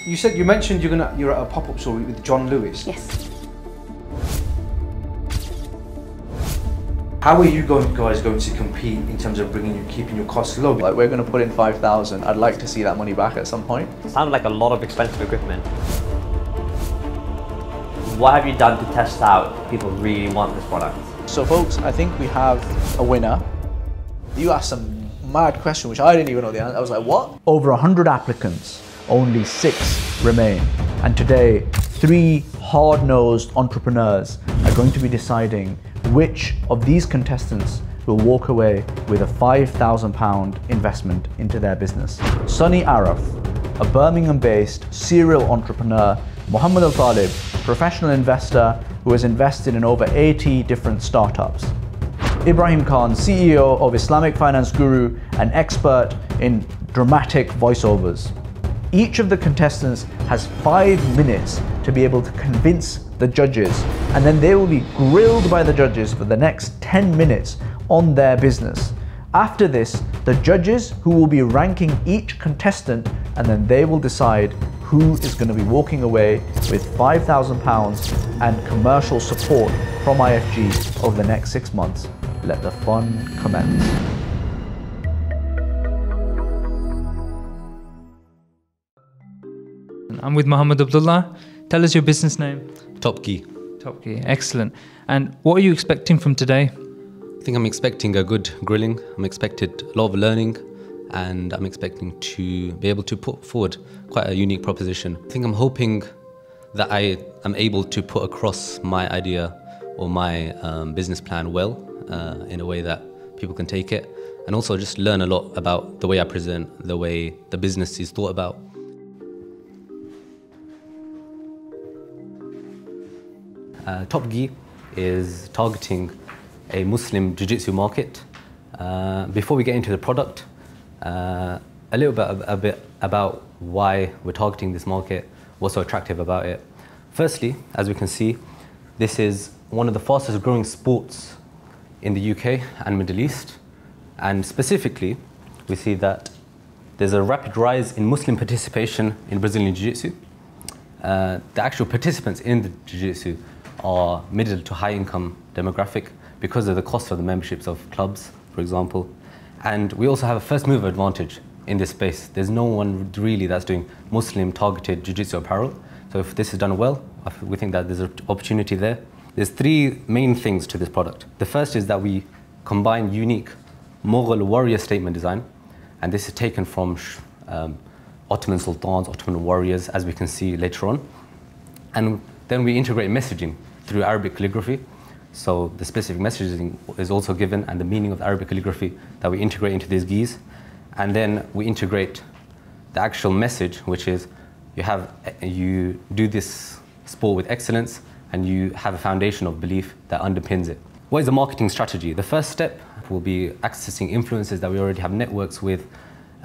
You mentioned you're at a pop-up store with John Lewis. Yes. How are you guys going to compete in terms of keeping your costs low? Like, we're going to put in 5,000. I'd like to see that money back at some point. Sounds like a lot of expensive equipment. What have you done to test out people really want this product? So folks, I think we have a winner. You asked some mad question which I didn't even know the answer. I was like, what? Over 100 applicants, only 6 remain. And today, 3 hard-nosed entrepreneurs are going to be deciding which of these contestants will walk away with a £5,000 investment into their business. Sunny Araf, a Birmingham-based serial entrepreneur, Muhammad Al-Talib, professional investor who has invested in over 80 different startups. Ibrahim Khan, CEO of Islamic finance guru and expert in dramatic voiceovers. Each of the contestants has 5 minutes to be able to convince the judges, and then they will be grilled by the judges for the next 10 minutes on their business. After this, the judges who will be ranking each contestant, and then they will decide who is going to be walking away with £5,000 and commercial support from IFG over the next 6 months. Let the fun commence. I'm with Muhammad Abdullah. Tell us your business name. TopGi. TopGi, excellent. And what are you expecting from today? I think I'm expecting a good grilling. I'm expecting a lot of learning, and I'm expecting to be able to put forward quite a unique proposition. I think I'm hoping that I am able to put across my idea or my business plan well, in a way that people can take it, and also just learn a lot about the way I present, the way the business is thought about. TopGi is targeting a Muslim jiu-jitsu market. Before we get into the product, a bit about why we're targeting this market, what's so attractive about it. Firstly, as we can see, this is one of the fastest growing sports in the UK and Middle East, and specifically we see that there's a rapid rise in Muslim participation in Brazilian jiu-jitsu. The actual participants in the jiu-jitsu are middle to high income demographic because of the cost of the memberships of clubs, for example. And we also have a first mover advantage in this space. There's no one really that's doing Muslim targeted jiu-jitsu apparel. So if this is done well, we think that there's an opportunity there. There's 3 main things to this product. The first is that we combine unique Mughal warrior statement design, and this is taken from Ottoman sultans, Ottoman warriors, as we can see later on. And then we integrate messaging through Arabic calligraphy. So the specific messaging is also given, and the meaning of Arabic calligraphy that we integrate into these gis. And then we integrate the actual message, which is you do this sport with excellence, and you have a foundation of belief that underpins it. What is the marketing strategy? The first step will be accessing influencers that we already have networks with,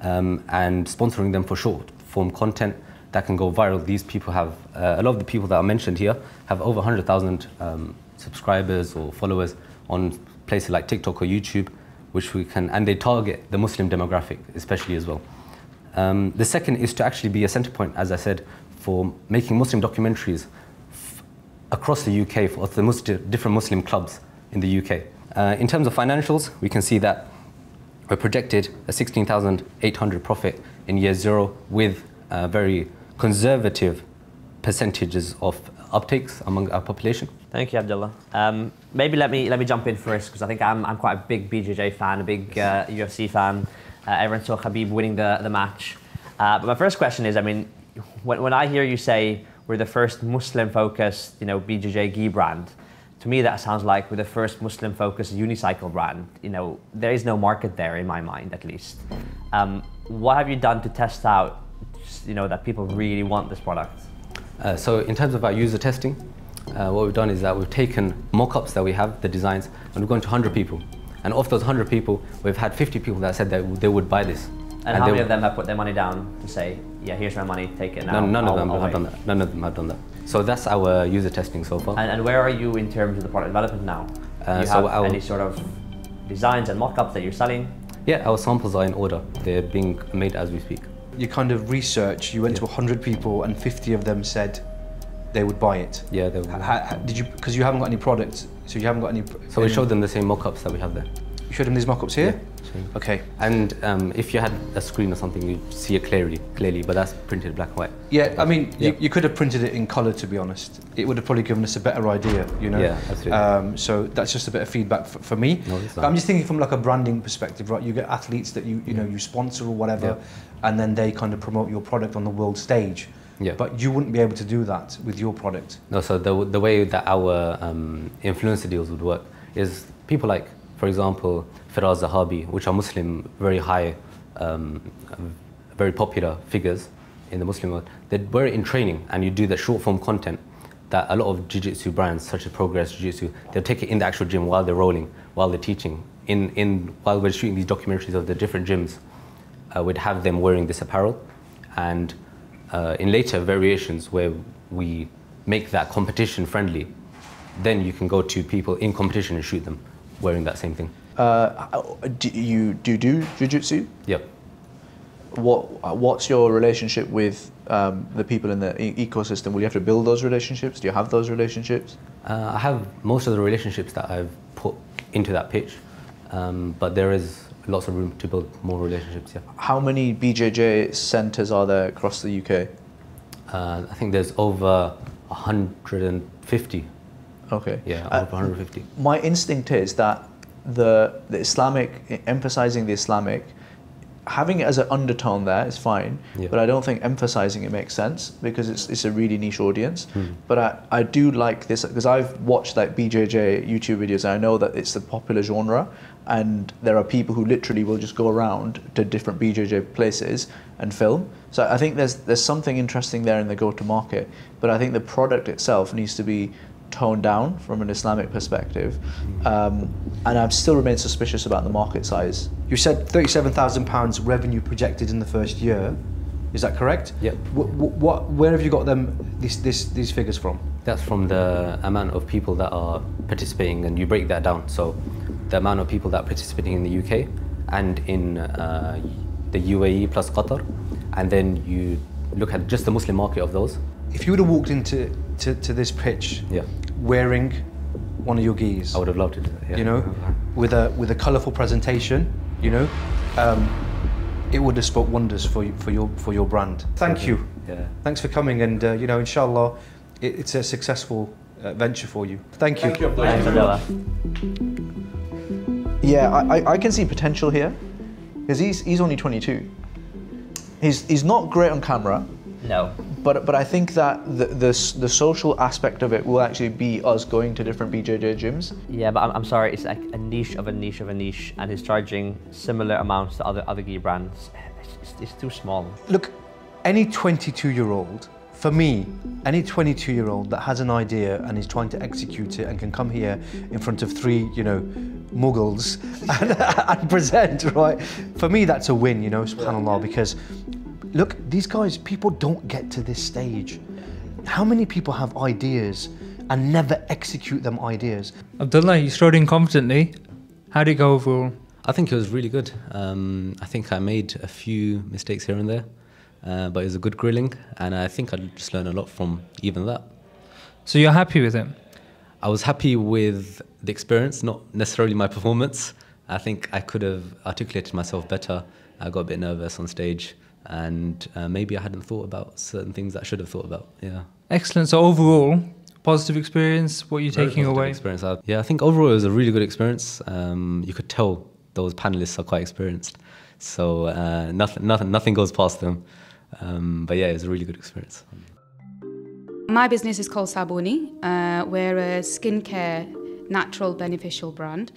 and sponsoring them for short form content that can go viral. These people have, a lot of the people that are mentioned here have over 100,000 subscribers or followers on places like TikTok or YouTube, which we can, and they target the Muslim demographic especially as well. The second is to actually be a center point, as I said, for making Muslim documentaries across the UK for the different Muslim clubs in the UK. In terms of financials, we can see that we're projected a 16,800 profit in year 0 with very conservative percentages of uptakes among our population. Thank you, Abdullah. Maybe let me jump in first, because I think I'm quite a big BJJ fan, a big UFC fan. Everyone saw Khabib winning the match. But my first question is, I mean, when I hear you say we're the first Muslim-focused, BJJ gi brand, to me that sounds like we're the first Muslim-focused unicycle brand. There is no market there in my mind, at least. What have you done to test out, that people really want this product? So in terms of our user testing, what we've done is that we've taken mock-ups that we have, the designs, and we've gone to 100 people. And of those 100 people, we've had 50 people that said that they would buy this. And how many of them have put their money down to say, yeah, here's my money, take it now? None of them have done that. None of them have done that. So that's our user testing so far. And where are you in terms of the product development now? Do you have any sort of designs and mock-ups that you're selling? Yeah, our samples are in order. They're being made as we speak. your kind of research, you went to 100 people and 50 of them said they would buy it. Yeah, they would. Did you? Because you haven't got any products, so you haven't got any. So we showed them the same mock-ups that we have there. You showed them these mock-ups here? Yeah. Okay. And if you had a screen or something, you'd see it clearly, but that's printed black and white. Yeah, I mean, you could have printed it in colour, to be honest. It would have probably given us a better idea, you know? Yeah, absolutely. So that's just a bit of feedback for me. No, but I'm just thinking from like a branding perspective, right? You get athletes that you know, you sponsor or whatever, and then they kind of promote your product on the world stage. Yeah. But you wouldn't be able to do that with your product. No, so the way that our influencer deals would work is people like, for example, Firaz Zahabi, which are Muslim, very high, very popular figures in the Muslim world. They'd wear it in training, and you do the short form content that a lot of jiu-jitsu brands, such as Progress Jiu-Jitsu, they'll take it in the actual gym while they're rolling, while they're teaching. While we're shooting these documentaries of the different gyms, we'd have them wearing this apparel. And in later variations where we make that competition friendly, then you can go to people in competition and shoot them wearing that same thing. Do you do jiu-jitsu? Yep. What's your relationship with the people in the ecosystem? Will you have to build those relationships? Do you have those relationships? I have most of the relationships that I've put into that pitch, but there is lots of room to build more relationships, yeah. How many BJJ centres are there across the UK? I think there's over 150. Okay. Yeah, over 150. My instinct is that the Islamic, emphasising the Islamic, having it as an undertone there is fine, but I don't think emphasising it makes sense because it's a really niche audience. But I do like this because I've watched like BJJ YouTube videos and I know that it's the popular genre, and there are people who literally will just go around to different BJJ places and film. So I think there's something interesting there in the go-to-market, but I think the product itself needs to be toned down from an Islamic perspective, and I still remain suspicious about the market size. You said £37,000 revenue projected in the first year. Is that correct? Yep. Where have you got these figures from? That's from the amount of people that are participating, and you break that down. So the amount of people that are participating in the UK and in the UAE plus Qatar, and then you look at just the Muslim market of those. If you would have walked into this pitch wearing one of your gis, I would have loved to do that, yeah. You know, with a colourful presentation, you know, it would have spoke wonders for your brand. Thank you. Yeah. Thanks for coming, and you know, inshallah, it's a successful venture for you. Thank you. Thanks, Abdullah. Yeah, I can see potential here because he's only 22. He's not great on camera. No. But I think that the social aspect of it will actually be us going to different BJJ gyms. Yeah, but I'm sorry, it's like a niche of a niche of a niche, and he's charging similar amounts to other gi brands. It's too small. Look, any 22-year-old, for me, any 22-year-old that has an idea and is trying to execute it and can come here in front of 3, you know, Moguls and present, right? For me, that's a win, you know, subhanAllah, because look, these guys, people don't get to this stage. How many people have ideas and never execute them ideas? Abdullah, you strode in confidently. How did it go overall? I think it was really good. I think I made a few mistakes here and there, but it was a good grilling, and I think I just learned a lot from even that. So you're happy with it? I was happy with the experience, not necessarily my performance. I think I could have articulated myself better. I got a bit nervous on stage, and maybe I hadn't thought about certain things that I should have thought about. Yeah. Excellent. So overall, positive experience. What are you taking away? Experience. Yeah, I think overall it was a really good experience. You could tell those panelists are quite experienced, so nothing goes past them. But yeah, it was a really good experience. My business is called Saabuni. We're a skincare natural beneficial brand.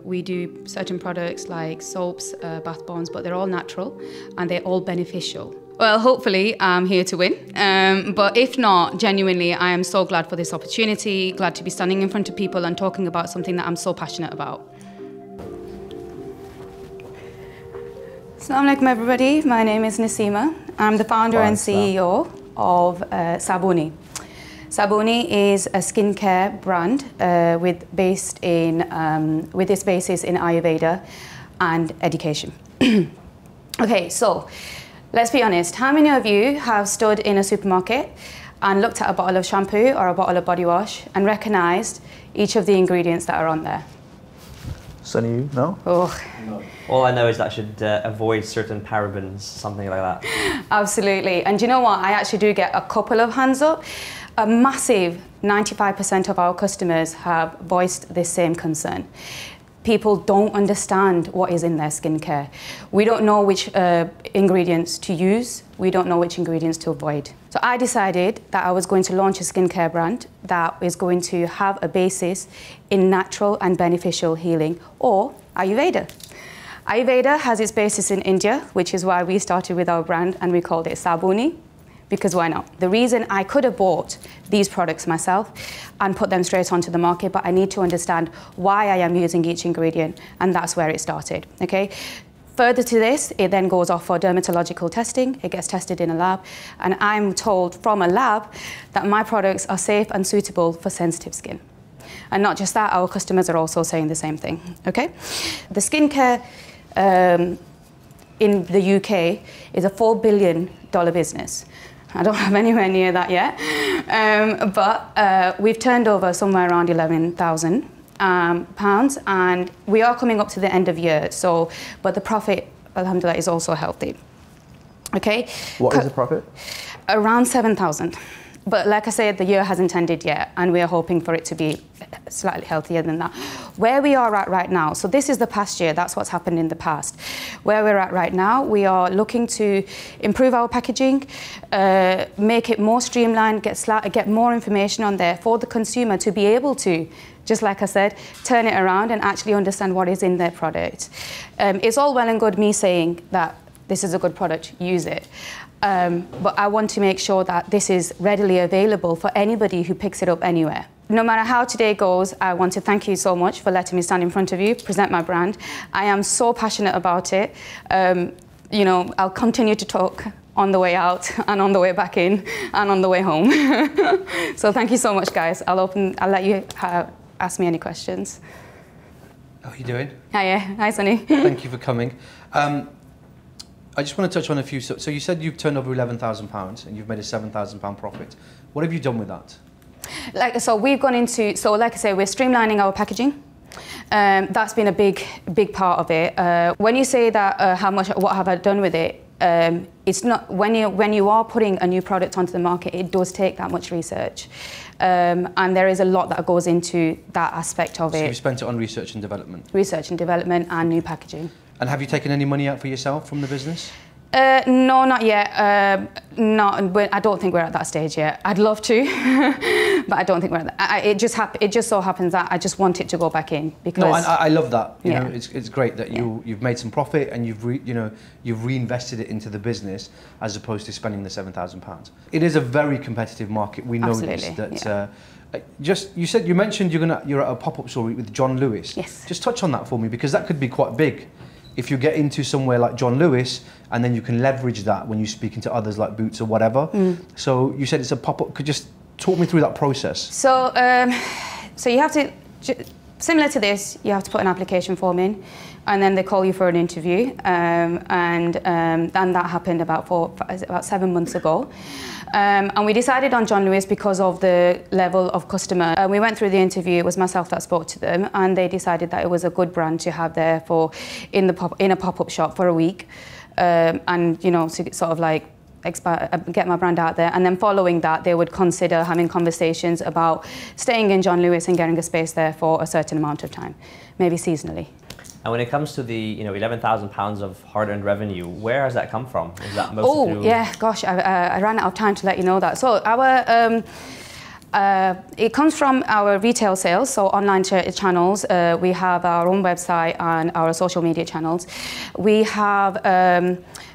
We do certain products like soaps, bath bombs, but they're all natural and they're all beneficial. Well, hopefully I'm here to win, but if not, genuinely, I am so glad for this opportunity, glad to be standing in front of people and talking about something that I'm so passionate about. Assalamu alaikum everybody, my name is Naseema. I'm the founder and CEO of Saabuni. Saabuni is a skincare brand with its basis in Ayurveda and education. Okay, so Let's be honest, how many of you have stood in a supermarket and looked at a bottle of shampoo or a bottle of body wash and recognised each of the ingredients that are on there? Sunny, you? No? Oh. No. All I know is that I should avoid certain parabens, something like that. Absolutely. And do you know what? I actually do get a couple of hands up. A massive 95% of our customers have voiced this same concern. People don't understand what is in their skincare. We don't know which ingredients to use. We don't know which ingredients to avoid. So I decided that I was going to launch a skincare brand that is going to have a basis in natural and beneficial healing, or Ayurveda. Ayurveda has its basis in India, which is why we started with our brand and we called it Saabuni. Because why not? The reason I could have bought these products myself and put them straight onto the market, but I need to understand why I am using each ingredient, and that's where it started, okay? Further to this, it then goes off for dermatological testing. It gets tested in a lab, and I'm told from a lab that my products are safe and suitable for sensitive skin. And not just that, our customers are also saying the same thing, okay? The skincare in the UK is a $4 billion business. I don't have anywhere near that yet, but we've turned over somewhere around £11,000 and we are coming up to the end of year. So, but the profit, alhamdulillah, is also healthy. Okay. What is the profit? Around 7,000. But like I said, the year hasn't ended yet, and we are hoping for it to be slightly healthier than that. Where we are at right now, so this is the past year, that's what's happened in the past. Where we're at right now, we are looking to improve our packaging, make it more streamlined, get more information on there for the consumer to be able to, just like I said, turn it around and actually understand what is in their product. It's all well and good me saying that this is a good product, use it. But I want to make sure that this is readily available for anybody who picks it up anywhere. No matter how today goes, I want to thank you so much for letting me stand in front of you, present my brand. I am so passionate about it. You know, I'll continue to talk on the way out and on the way back in and on the way home. So thank you so much, guys. I'll let you ask me any questions. How are you doing? Hiya. Hi, Sunny. Thank you for coming. I just want to touch on a few. So you said you've turned over £11,000 and you've made a £7,000 profit. What have you done with that? So we've gone into, so like I say, we're streamlining our packaging. That's been a big part of it. When you say that, what have I done with it? It's not, when you are putting a new product onto the market, it does take that much research. And there is a lot that goes into that aspect of it. So you spent it on research and development? Research and development and new packaging. And have you taken any money out for yourself from the business? No, not yet. I don't think we're at that stage yet. I'd love to, but I don't think we're at that. It just so happens that I just want it to go back in because. No, I love that. You Yeah. know, it's great that you've made some profit and you've reinvested it into the business as opposed to spending the £7,000. It is a very competitive market. We know Absolutely, this. That you mentioned you're at a pop-up store with John Lewis. Yes. Just touch on that for me because that could be quite big. If you get into somewhere like John Lewis, and then you can leverage that when you're speaking to others like Boots or whatever. So you said it's a pop-up. Could you just talk me through that process? So, so you have to, similar to this, you have to put an application form in, and then they call you for an interview. And that happened about 7 months ago. And we decided on John Lewis because of the level of customer. We went through the interview, it was myself that spoke to them, and they decided that it was a good brand to have there in a pop-up shop for a week. And, you know, to sort of like get my brand out there. And then following that, they would consider having conversations about staying in John Lewis and getting a space there for a certain amount of time, maybe seasonally. And when it comes to the £11,000 of hard-earned revenue, where has that come from? Is that mostly through... yeah, gosh, I ran out of time to let you know that. So it comes from our retail sales, so online channels. We have our own website and our social media channels. We have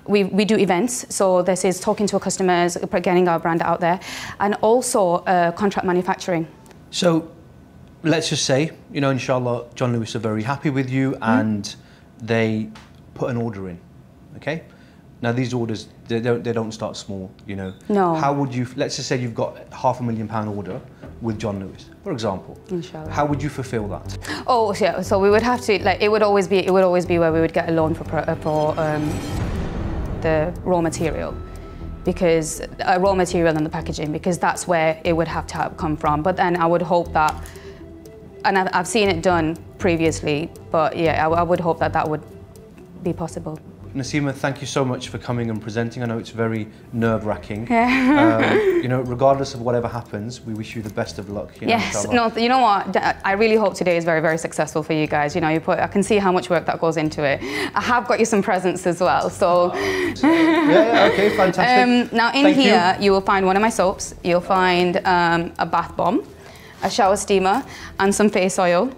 we do events, so this is talking to our customers, getting our brand out there, and also contract manufacturing. So let's just say, you know, inshallah, John Lewis are very happy with you and they put an order in, okay? Now these orders, they don't start small, you know. No. How would you, let's just say you've got a £500,000 order with John Lewis, for example. Inshallah. How would you fulfill that? Oh, yeah, so we would have to, like, it would always be where we would get a loan the raw material, because raw material and the packaging, because that's where it would have to come from. But then I would hope that, and I've seen it done previously, but yeah, I would hope that that would be possible. Naseema, thank you so much for coming and presenting. I know it's very nerve-wracking. You know, regardless of whatever happens, we wish you the best of luck. You know, Yes, inshallah. no, you know what? I really hope today is very, very successful for you guys. You know, I can see how much work that goes into it. I have got you some presents as well, so. Yeah, okay, fantastic. Now in Thank here, you will find one of my soaps. You'll find a bath bomb, a shower steamer, and some face oil.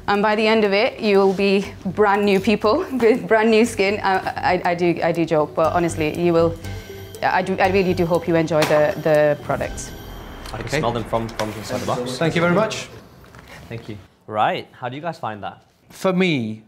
And by the end of it, you'll be brand new people with brand new skin. I do joke, but honestly, you will. I really do hope you enjoy the products. I can smell them from inside the box. Thank you very much. Thank you. Right, how do you guys find that? For me,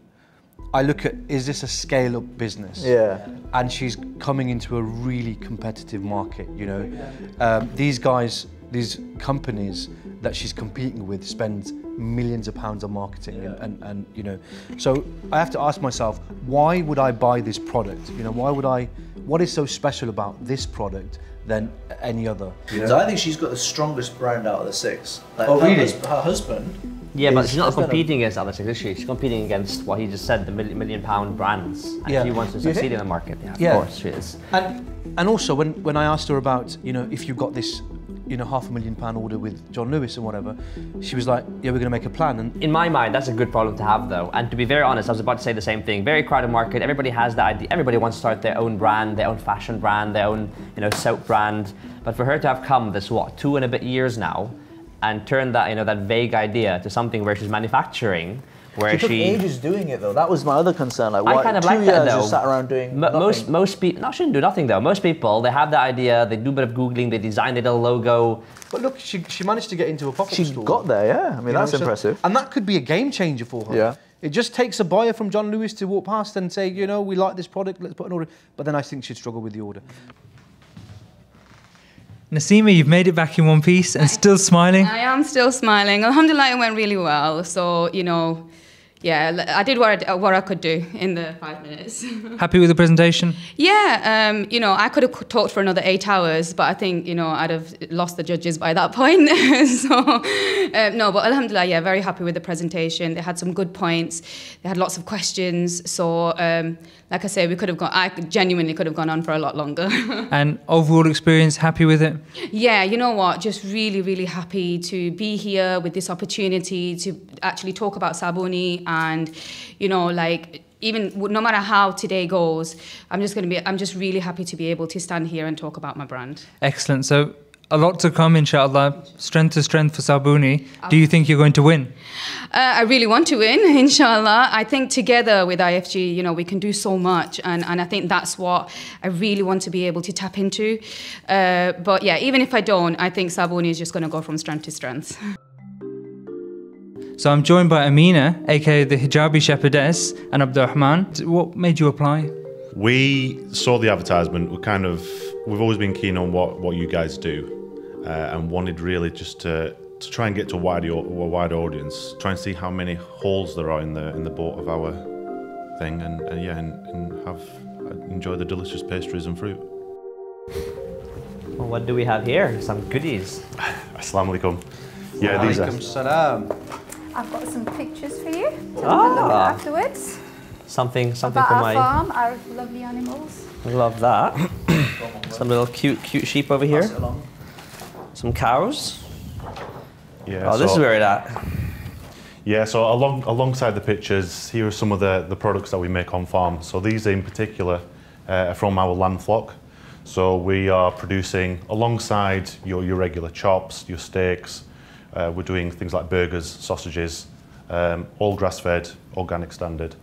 I look at, is this a scale-up business? Yeah. And she's coming into a really competitive market, you know. These guys, these companies that she's competing with spend millions of pounds on marketing and you know, so I have to ask myself, why would I buy this product? You know, what is so special about this product than any other? You know? So I think she's got the strongest brand out of the 6. Like, Oh, really? Her husband. Yeah, but she's not has done competing against other things, is she? She's competing against what he just said, the million-pound brands. And Yeah. she wants to succeed in the market. Yeah, Yeah. of course she is. And also when I asked her about, you know, if you got this, you know, £500,000 order with John Lewis and whatever, she was like, yeah, we're going to make a plan. And In my mind, that's a good problem to have, though. And to be very honest, I was about to say the same thing. Very crowded market. Everybody has that idea. Everybody wants to start their own brand, their own fashion brand, their own, you know, soap brand. But for her to have come this, what, 2 and a bit years now, and turn that, you know, that vague idea to something where she's manufacturing, where She took ages doing it though. That was my other concern. Like, I why, kind of 2 like years that though. just sat around doing nothing. Most people, no, shouldn't do nothing though. Most people, they have the idea, they do a bit of Googling, they design their little logo. but look, she managed to get into a pop-up She store. got there, yeah. I mean, You know, that's so- impressive. And that could be a game changer for her. Yeah. It just takes a buyer from John Lewis to walk past and say, you know, we like this product, let's put an order. But then I think she'd struggle with the order. Naseema, you've made it back in one piece and still smiling. I am still smiling. Alhamdulillah, it went really well. So, you know, yeah, I did what I could do in the 5 minutes. Happy with the presentation? Yeah, you know, I could have talked for another 8 hours, but I think, you know, I'd have lost the judges by that point. So, no, but alhamdulillah, yeah, very happy with the presentation. They had some good points. They had lots of questions. So, like I say, I genuinely could have gone on for a lot longer. And overall experience, happy with it? Yeah, you know what? Just really, really happy to be here with this opportunity to actually talk about Saabuni, and, you know, like, even no matter how today goes, I'm just really happy to be able to stand here and talk about my brand. Excellent. So a lot to come, inshallah. Strength to strength for Saabuni. Do you think you're going to win? I really want to win, inshallah. I think together with IFG, you know, we can do so much, and I think that's what I really want to be able to tap into. But yeah, even if I don't, I think Saabuni is just going to go from strength to strength. So I'm joined by Amina, aka the hijabi shepherdess, and Abdulrahman. What made you apply? We saw the advertisement. We've always been keen on what you guys do, and wanted really just to try and get to a wider audience, try and see how many holes there are in the boat of our thing, and enjoy the delicious pastries and fruit. Well, what do we have here? Some goodies. Assalamu alaikum. Yeah, these are. Alaikum salam. I've got some pictures for you to have a look at afterwards. Something About for our my. farm, our lovely animals. I love that. Some little cute sheep over here. Some cows. Yeah. Oh, this is where it's at. Yeah, so alongside the pictures, here are some of the products that we make on farm. So these in particular are from our lamb flock. So we are producing, alongside your regular chops, your steaks, we're doing things like burgers, sausages, all grass-fed, organic standard.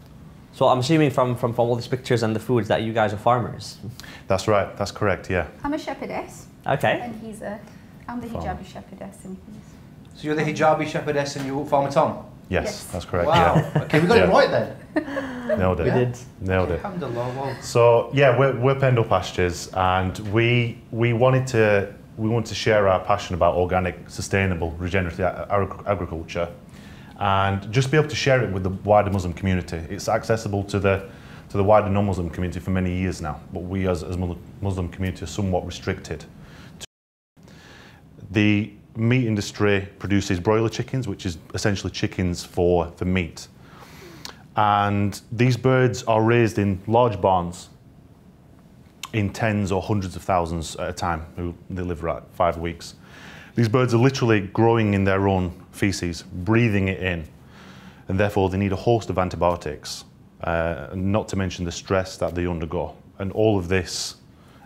So I'm assuming from all these pictures and the foods that you guys are farmers. That's right, that's correct, yeah. I'm a shepherdess. Okay. And I'm the hijabi shepherdess and he's... So you're the hijabi shepherdess and you're Farmer Tom? Yes, that's correct, Wow. yeah. Okay, we got it right then. Nailed it. We did. Nailed it. Alhamdulillah, wow. So yeah, we're Pendle Pastures, and we wanted to share our passion about organic, sustainable, regenerative agriculture, and just be able to share it with the wider Muslim community. It's accessible to to the wider non-Muslim community for many years now, but we as Muslim community are somewhat restricted. The meat industry produces broiler chickens, which is essentially chickens for meat. And these birds are raised in large barns in tens or hundreds of thousands at a time. They live for 5 weeks. These birds are literally growing in their own feces, breathing it in, and therefore they need a host of antibiotics, not to mention the stress that they undergo. And all of this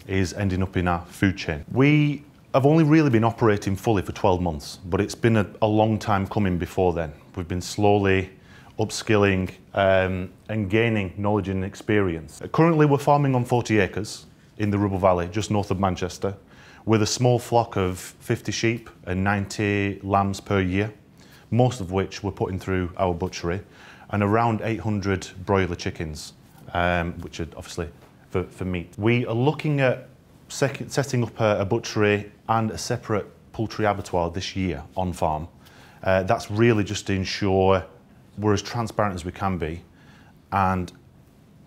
is ending up in our food chain. We have only really been operating fully for 12 months, but it's been a long time coming before then. We've been slowly upskilling and gaining knowledge and experience. Currently we're farming on 40 acres in the Ribble Valley, just north of Manchester, with a small flock of 50 sheep and 90 lambs per year, most of which we're putting through our butchery, and around 800 broiler chickens, which are obviously for meat. We are looking at setting up a butchery and a separate poultry abattoir this year on farm. That's really just to ensure we're as transparent as we can be, and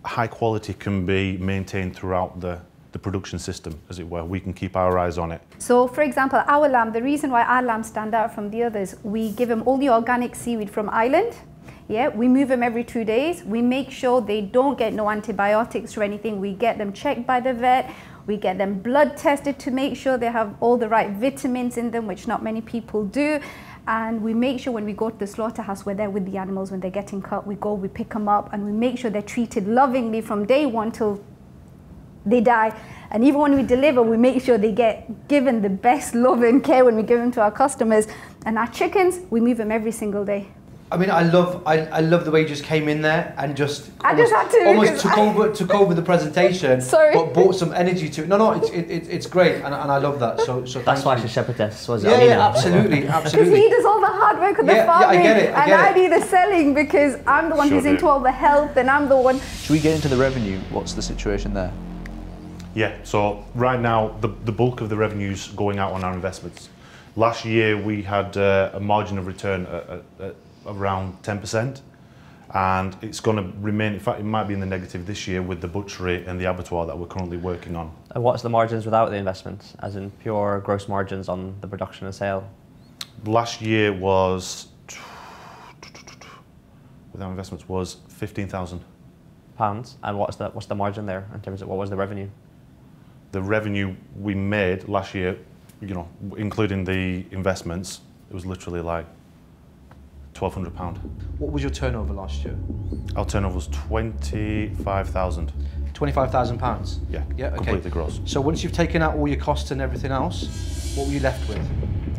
high quality can be maintained throughout the production system, as it were. We can keep our eyes on it. So, for example, our lamb, the reason why our lambs stand out from the others, we give them all the organic seaweed from Ireland. Yeah, we move them every 2 days. We make sure they don't get no antibiotics or anything. We get them checked by the vet. We get them blood tested to make sure they have all the right vitamins in them, which not many people do. And we make sure when we go to the slaughterhouse, we're there with the animals when they're getting cut. We go, we pick them up, and we make sure they're treated lovingly from day one till they die. And even when we deliver, we make sure they get given the best love and care when we give them to our customers. And our chickens, we move them every single day. I mean, I love the way you just came in there and just almost took over the presentation. Sorry. But brought some energy to it. No, it's great, and I love that. So that's why she's shepherdess, was it? Yeah, Amina? yeah, absolutely. Because he does all the hard work of the farming, and I do the selling because I'm the one who's into all the health, and I'm the one. Should we get into the revenue? What's the situation there? Yeah, so right now the bulk of the revenue's going out on our investments. Last year we had a margin of return at around 10%, and it's going to remain, in fact it might be in the negative this year with the butchery and the abattoir that we're currently working on. And what's the margins without the investments, as in pure gross margins on the production and sale? Last year was, without investments, was £15,000. And what's the margin there in terms of what was the revenue? The revenue we made last year, you know, including the investments, it was literally like £1,200. What was your turnover last year? Our turnover was £25,000. £25,000? Yeah, okay. Completely gross. So once you've taken out all your costs and everything else, what were you left with?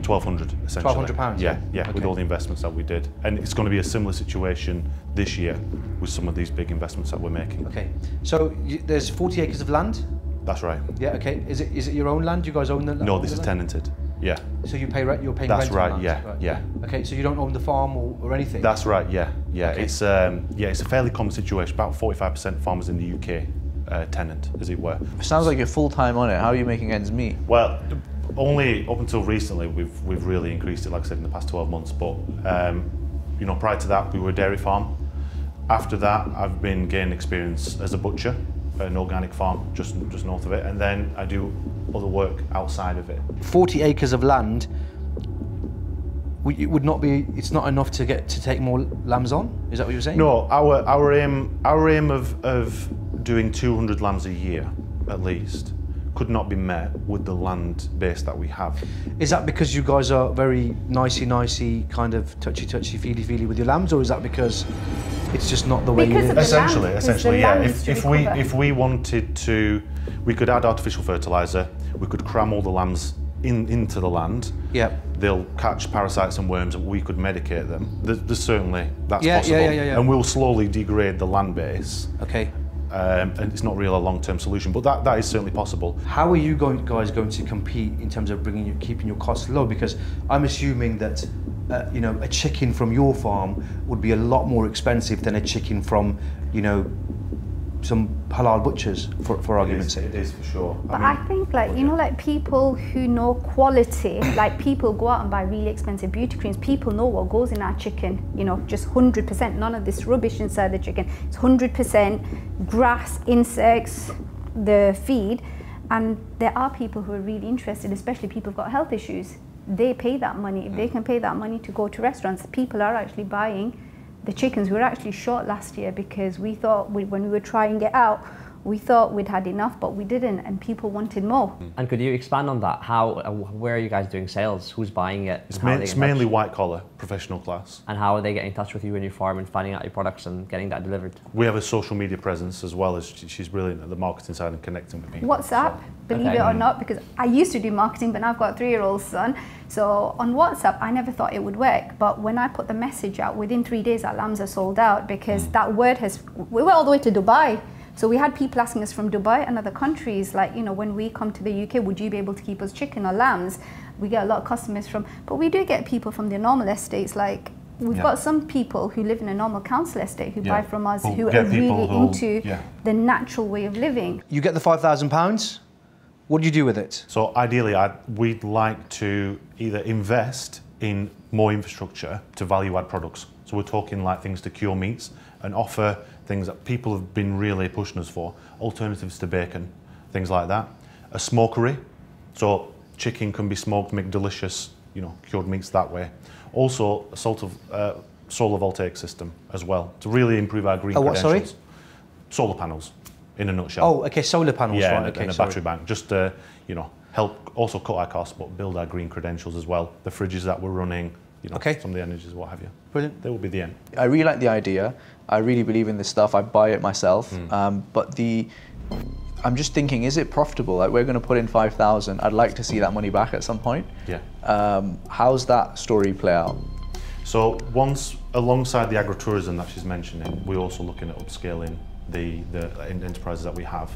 £1,200 essentially. £1,200? Yeah, okay. With all the investments that we did. And it's going to be a similar situation this year with some of these big investments that we're making. Okay, so there's 40 acres of land? That's right. Yeah, okay. Is it your own land? Do you guys own the land? No, this is tenanted. Yeah. So you're paying rent? That's right, on yeah, land? yeah. Okay, so you don't own the farm or anything? That's right, yeah. Okay. It's a fairly common situation. About 45% of farmers in the UK tenant, as it were. It sounds like you're full-time on it. How are you making ends meet? Well, only up until recently we've really increased it, like I said, in the past 12 months. But you know, prior to that, we were a dairy farm. After that, I've been gaining experience as a butcher, an organic farm just north of it, and then I do other work outside of it. 40 acres of land. It would not be. It's not enough to take more lambs on. Is that what you're saying? No, our aim of doing 200 lambs a year at least could not be met with the land base that we have. Is that because you guys are very nicey, kind of touchy, feely with your lambs, or is that because it's just not the way you live? Essentially, yeah. If we wanted to, we could add artificial fertilizer. We could cram all the lambs into the land. Yeah. They'll catch parasites and worms, and we could medicate them. There's certainly that's possible. Yeah. And we'll slowly degrade the land base. Okay. And it's not really a long-term solution, but that is certainly possible. How are you guys going to compete in terms of keeping your costs low? Because I'm assuming that you know, a chicken from your farm would be a lot more expensive than a chicken from, you know, some halal butchers, for argument's sake. It is for sure. But I think, like, you know, like people who know quality, like people go out and buy really expensive beauty creams. People know what goes in our chicken, you know, just 100%, none of this rubbish inside the chicken. It's 100% grass, insects, the feed. And there are people who are really interested, especially people who've got health issues. They pay that money. If they can pay that money to go to restaurants, people are actually buying the chickens. We were actually short last year because we thought when we were trying it out, we thought we'd had enough, but we didn't, and people wanted more. And could you expand on that? Where are you guys doing sales? Who's buying it? It's mainly white collar, professional class. And how are they getting in touch with you in your farm and finding out your products and getting that delivered? We have a social media presence as well, as she's brilliant at the marketing side and connecting with people. WhatsApp, believe it or not, because I used to do marketing, but now I've got a 3-year-old son. So on WhatsApp, I never thought it would work. But when I put the message out, within 3 days, our lambs are sold out because that word we went all the way to Dubai. So we had people asking us from Dubai and other countries, like, you know, when we come to the UK, would you be able to keep us chicken or lambs? We get a lot of customers from, but we do get people from the normal estates. Like, we've got some people who live in a normal council estate who buy from us, who are really into the natural way of living. You get the £5,000. What do you do with it? So ideally, we'd like to either invest in more infrastructure to value-add products. So we're talking like things to cure meats and offer things that people have been really pushing us for, alternatives to bacon, things like that. A smokery, so chicken can be smoked, make delicious, you know, cured meats that way. Also, a solar voltaic system as well to really improve our green credentials. What, sorry? Solar panels, in a nutshell. Oh, okay, solar panels, yeah, right, okay, and a battery bank, just to, you know, help also cut our costs, but build our green credentials as well. The fridges that we're running, you know, some of the energies, what have you. Brilliant. They will be the end. I really like the idea. I really believe in this stuff. I buy it myself. But I'm just thinking, is it profitable? Like, we're going to put in 5,000. I'd like to see that money back at some point. Yeah. How's that story play out? So once, alongside the agritourism that she's mentioning, we're also looking at upscaling the enterprises that we have.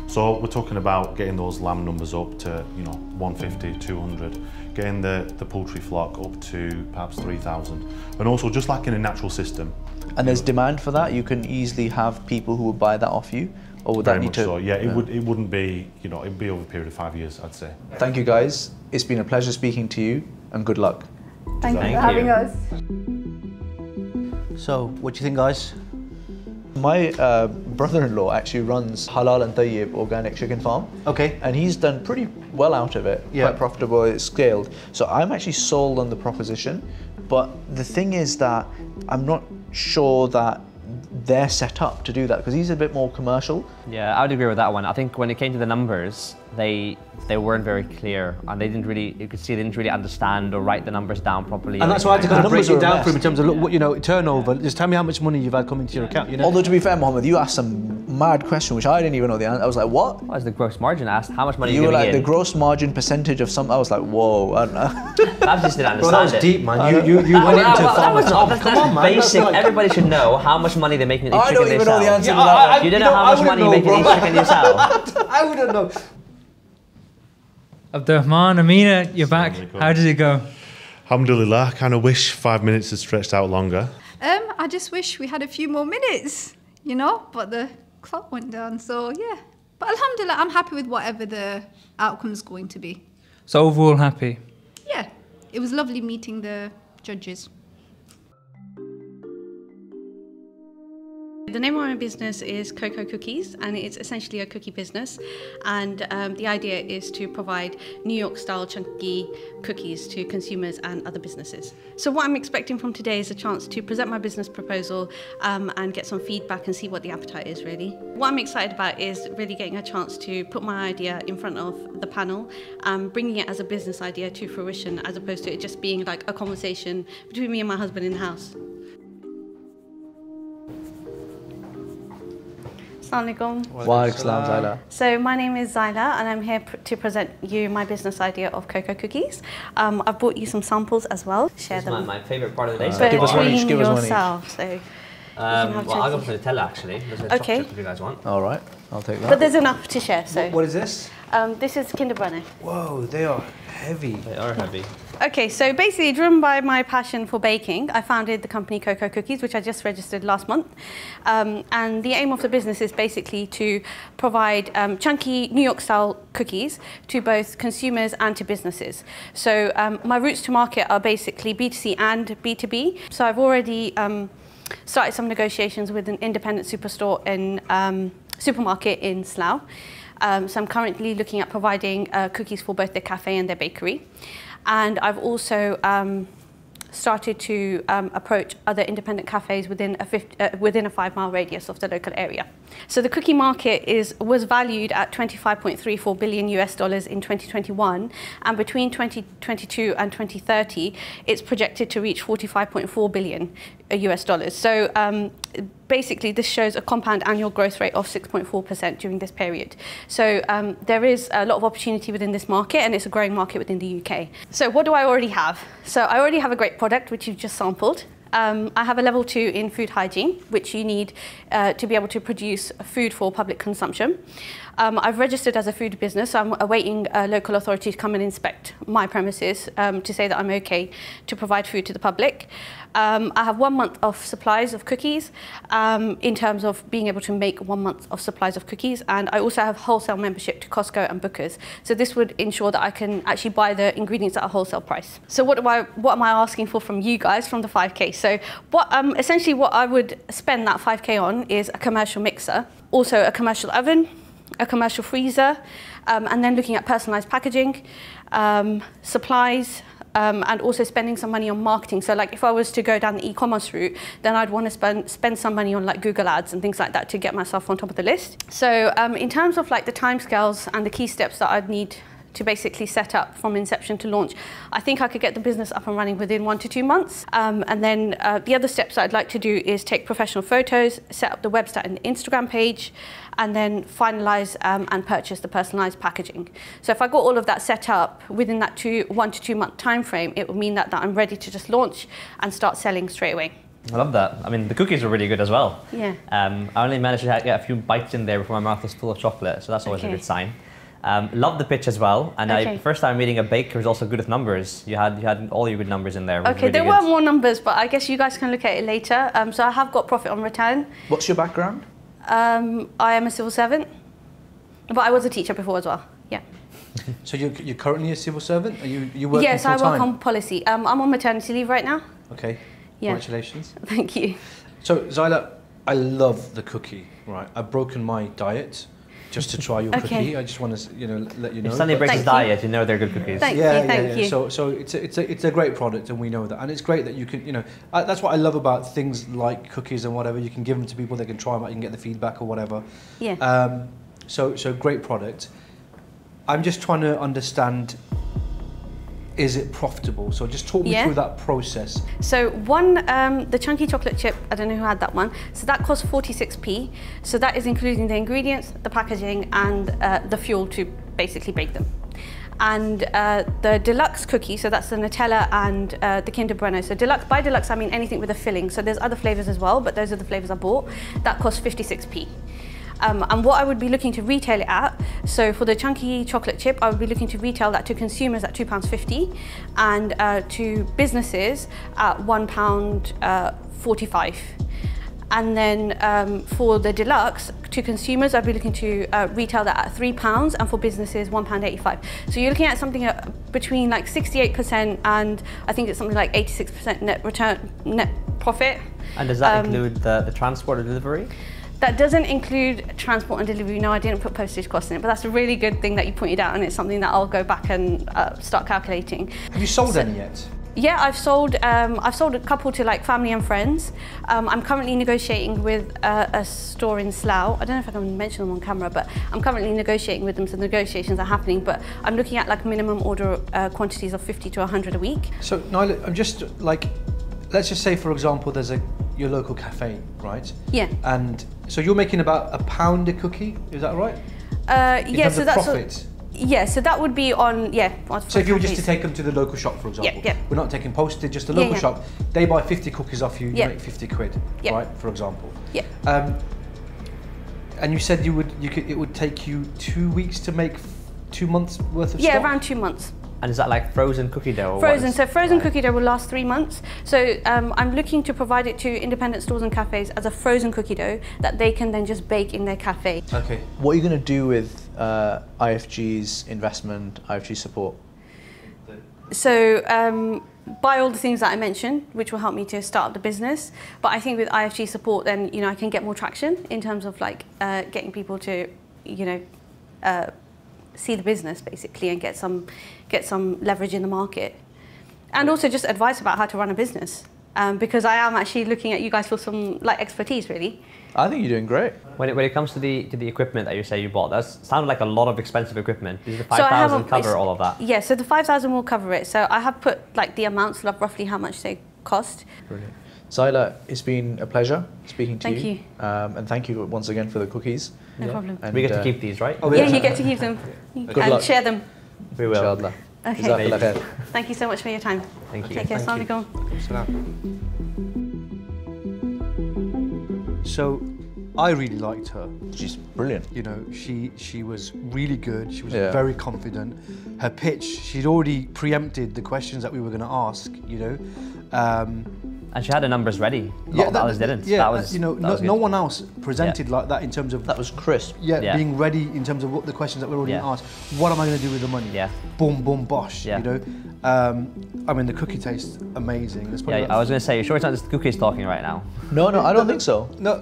So we're talking about getting those lamb numbers up to, you know, 150, 200, getting the poultry flock up to perhaps 3,000, and also just like in a natural system. And there's demand for that? You can easily have people who would buy that off you? Or would that need to? So, yeah, it wouldn't be, you know, it'd be over a period of 5 years, I'd say. Thank you guys. It's been a pleasure speaking to you, and good luck. Thank you for having us. So, what do you think, guys? My brother-in-law actually runs Halal and Tayyib organic chicken farm. Okay. And he's done pretty well out of it, quite profitable, it's scaled. So I'm actually sold on the proposition, but the thing is that I'm not sure that they're set up to do that, because he's a bit more commercial. Yeah, I would agree with that one. I think when it came to the numbers, they weren't very clear, and they didn't really, you could see they didn't really understand or write the numbers down properly. And that's why I had to kind of break it down for him in terms of, look, you know, turnover. Just tell me how much money you've had come into your account. You know? Although, to be fair, Mohammed, you asked some mad question which I didn't even know the answer. I was like, what? What was the gross margin? I asked how much money you were like in? The gross margin percentage of some. I was like, whoa. I don't know. I just didn't understand. Bro, that was deep, man. You went into farmers. Come on, man. Basic. Everybody should know how much money they make in each chicken they sell. I don't even know the answer to that. You don't know how much money you make in each chicken you sell. I wouldn't know. Abdullah, Amina, you're back. How did it go? Alhamdulillah, I kind of wish 5 minutes had stretched out longer. I just wish we had a few more minutes, you know, but the clock went down, so yeah. But alhamdulillah, I'm happy with whatever the outcome's going to be. So overall happy? Yeah, it was lovely meeting the judges. The name of my business is Coco Cookies, and it's essentially a cookie business. And the idea is to provide New York style chunky cookies to consumers and other businesses. So what I'm expecting from today is a chance to present my business proposal and get some feedback and see what the appetite is really. What I'm excited about is really getting a chance to put my idea in front of the panel, bringing it as a business idea to fruition, as opposed to it just being like a conversation between me and my husband in the house. Assalamualaikum. Wa alaikum salam, Zaila. So my name is Zaila, and I'm here to present you my business idea of Coco Cookies. I've brought you some samples as well. Share them. My favourite part of the day. So give us one each. Give us one each. Yourself, so well, I'll go for the Nutella actually. There's a chocolate if you guys want. All right, I'll take that. But there's enough to share. So What is this? This is Kinderbrunner. Whoa, they are heavy. They are heavy. Okay, so basically, driven by my passion for baking, I founded the company Coco Cookies, which I just registered last month. And the aim of the business is basically to provide chunky New York-style cookies to both consumers and to businesses. So my routes to market are basically B2C and B2B. So I've already started some negotiations with an independent superstore in supermarket in Slough. So I'm currently looking at providing cookies for both their cafe and their bakery. And I've also started to approach other independent cafes within a 5-mile radius of the local area. So the cookie market was valued at $25.34 billion in 2021, and between 2022 and 2030, it's projected to reach $45.4 billion. So basically, this shows a compound annual growth rate of 6.4% during this period. So there is a lot of opportunity within this market, and it's a growing market within the UK. So what do I already have? So I already have a great product, which you've just sampled. I have a level 2 in food hygiene, which you need to be able to produce food for public consumption. I've registered as a food business, so I'm awaiting a local authority to come and inspect my premises to say that I'm okay to provide food to the public. I have 1 month of supplies of cookies in terms of being able to make 1 month of supplies of cookies, and I also have wholesale membership to Costco and Booker's. So this would ensure that I can actually buy the ingredients at a wholesale price. So what am I asking for from you guys from the 5K? So essentially what I would spend that 5K on is a commercial mixer, also a commercial oven, a commercial freezer, and then looking at personalized packaging, supplies, and also spending some money on marketing. So like if I was to go down the e-commerce route, then I'd want to spend some money on like Google ads and things like that to get myself on top of the list. So in terms of like the timescales and the key steps that I'd need to basically set up from inception to launch, I think I could get the business up and running within 1 to 2 months. And then the other steps I'd like to do is take professional photos, set up the website and the Instagram page, and then finalize and purchase the personalized packaging. So if I got all of that set up within that 1 to 2 month time frame, it would mean that I'm ready to just launch and start selling straight away. I love that. I mean, the cookies are really good as well. Yeah. I only managed to get a few bites in there before my mouth was full of chocolate, so that's always a good sign. Love the pitch as well, and first time meeting a baker who's also good with numbers. You had all your good numbers in there. Okay, there were more numbers, but I guess you guys can look at it later. So I have got profit on return. What's your background? I am a civil servant, but I was a teacher before as well. Yeah. So you're currently a civil servant? Are you working Yes, full-time? I work on policy. I'm on maternity leave right now. Okay. Yeah. Congratulations. Thank you. So Zaila, I love the cookie. Right, I've broken my diet just to try your cookie. I just want to, let you know. If somebody breaks his diet, you know they're good cookies. Thank you. So it's a great product, and we know that, and it's great that you can, that's what I love about things like cookies and whatever. You can give them to people, they can try them out, you can get the feedback or whatever. Yeah. So great product. I'm just trying to understand, is it profitable? So just talk me through that process. So the chunky chocolate chip, I don't know who had that one. So that costs 46p. So that is including the ingredients, the packaging, and the fuel to basically bake them. And the deluxe cookie, so that's the Nutella and the Kinder Bueno. So deluxe, by deluxe I mean anything with a filling. So there's other flavors as well, but those are the flavors I bought. That costs 56p. And what I would be looking to retail it at, so for the chunky chocolate chip, I would be looking to retail that to consumers at £2.50 and to businesses at £1.45. And then for the deluxe, to consumers, I'd be looking to retail that at £3 and for businesses £1.85. So you're looking at something between like 68% and I think it's something like 86% net profit. And does that include the transport or delivery? That doesn't include transport and delivery. No, I didn't put postage costs in it, but that's a really good thing that you pointed out, and it's something that I'll go back and start calculating. Have you sold any yet? Yeah, I've sold a couple to like family and friends. I'm currently negotiating with a store in Slough. I don't know if I can mention them on camera, but I'm currently negotiating with them, so negotiations are happening, but I'm looking at like minimum order quantities of 50 to 100 a week. So Naila, I'm just like, let's just say for example there's your local cafe, right? Yeah. And so you're making about £1 a cookie, is that right? Yeah, so that's profit. Yeah, so that would be on, So if you were just to take them to the local shop, for example, we're not taking postage, just the local shop, they buy 50 cookies off you, you make 50 quid, right, for example. Yeah. And you said it would take you 2 weeks to make 2 months worth of Yeah, stock? around 2 months. And is that like frozen cookie dough? Or Frozen. So frozen right. cookie dough will last 3 months. So I'm looking to provide it to independent stores and cafes as a frozen cookie dough that they can then just bake in their cafe. Okay. What are you going to do with IFG's investment, IFG support? So buy all the things that I mentioned, which will help me to start up the business. But I think with IFG support, then I can get more traction in terms of like getting people to see the business basically and get some leverage in the market, and also just advice about how to run a business. Because I am actually looking at you guys for some like expertise, really. I think you're doing great. When it comes to the equipment that you say you bought, that sounded like a lot of expensive equipment. Does the 5,000 cover all of that? Yeah, so the 5,000 will cover it. So I have put like the amounts of roughly how much they cost. Brilliant. Zaila, it's been a pleasure speaking to you. Thank you. And thank you once again for the cookies. No problem. And we get to keep these, right? Yeah, you get to keep them Good and luck. share them. We will. Inshallah. Okay. Jazakallah khair. Thank you so much for your time. Thank you. Take care. Thank Assalamu alaikum. So, I really liked her. She's brilliant. She was really good. She was Yeah. very confident. Her pitch, she'd already preempted the questions that we were going to ask. And she had the numbers ready. A lot of others didn't. Yeah, that was, that was no good. one else presented like that in terms of That was crisp. yeah, being ready in terms of what the questions that we're already asked. What am I going to do with the money? Yeah. Boom, boom, bosh. Yeah. I mean, the cookie tastes amazing. Yeah, I was going to say, you sure it's not just the cookies talking right now? No, I don't think so. No,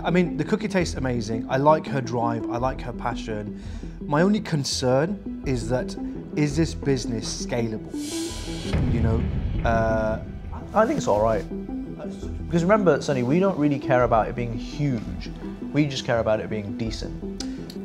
I mean, the cookie tastes amazing. I like her drive. I like her passion. My only concern is is this business scalable? I think it's all right. Because remember, Sonny, we don't really care about it being huge. We just care about it being decent.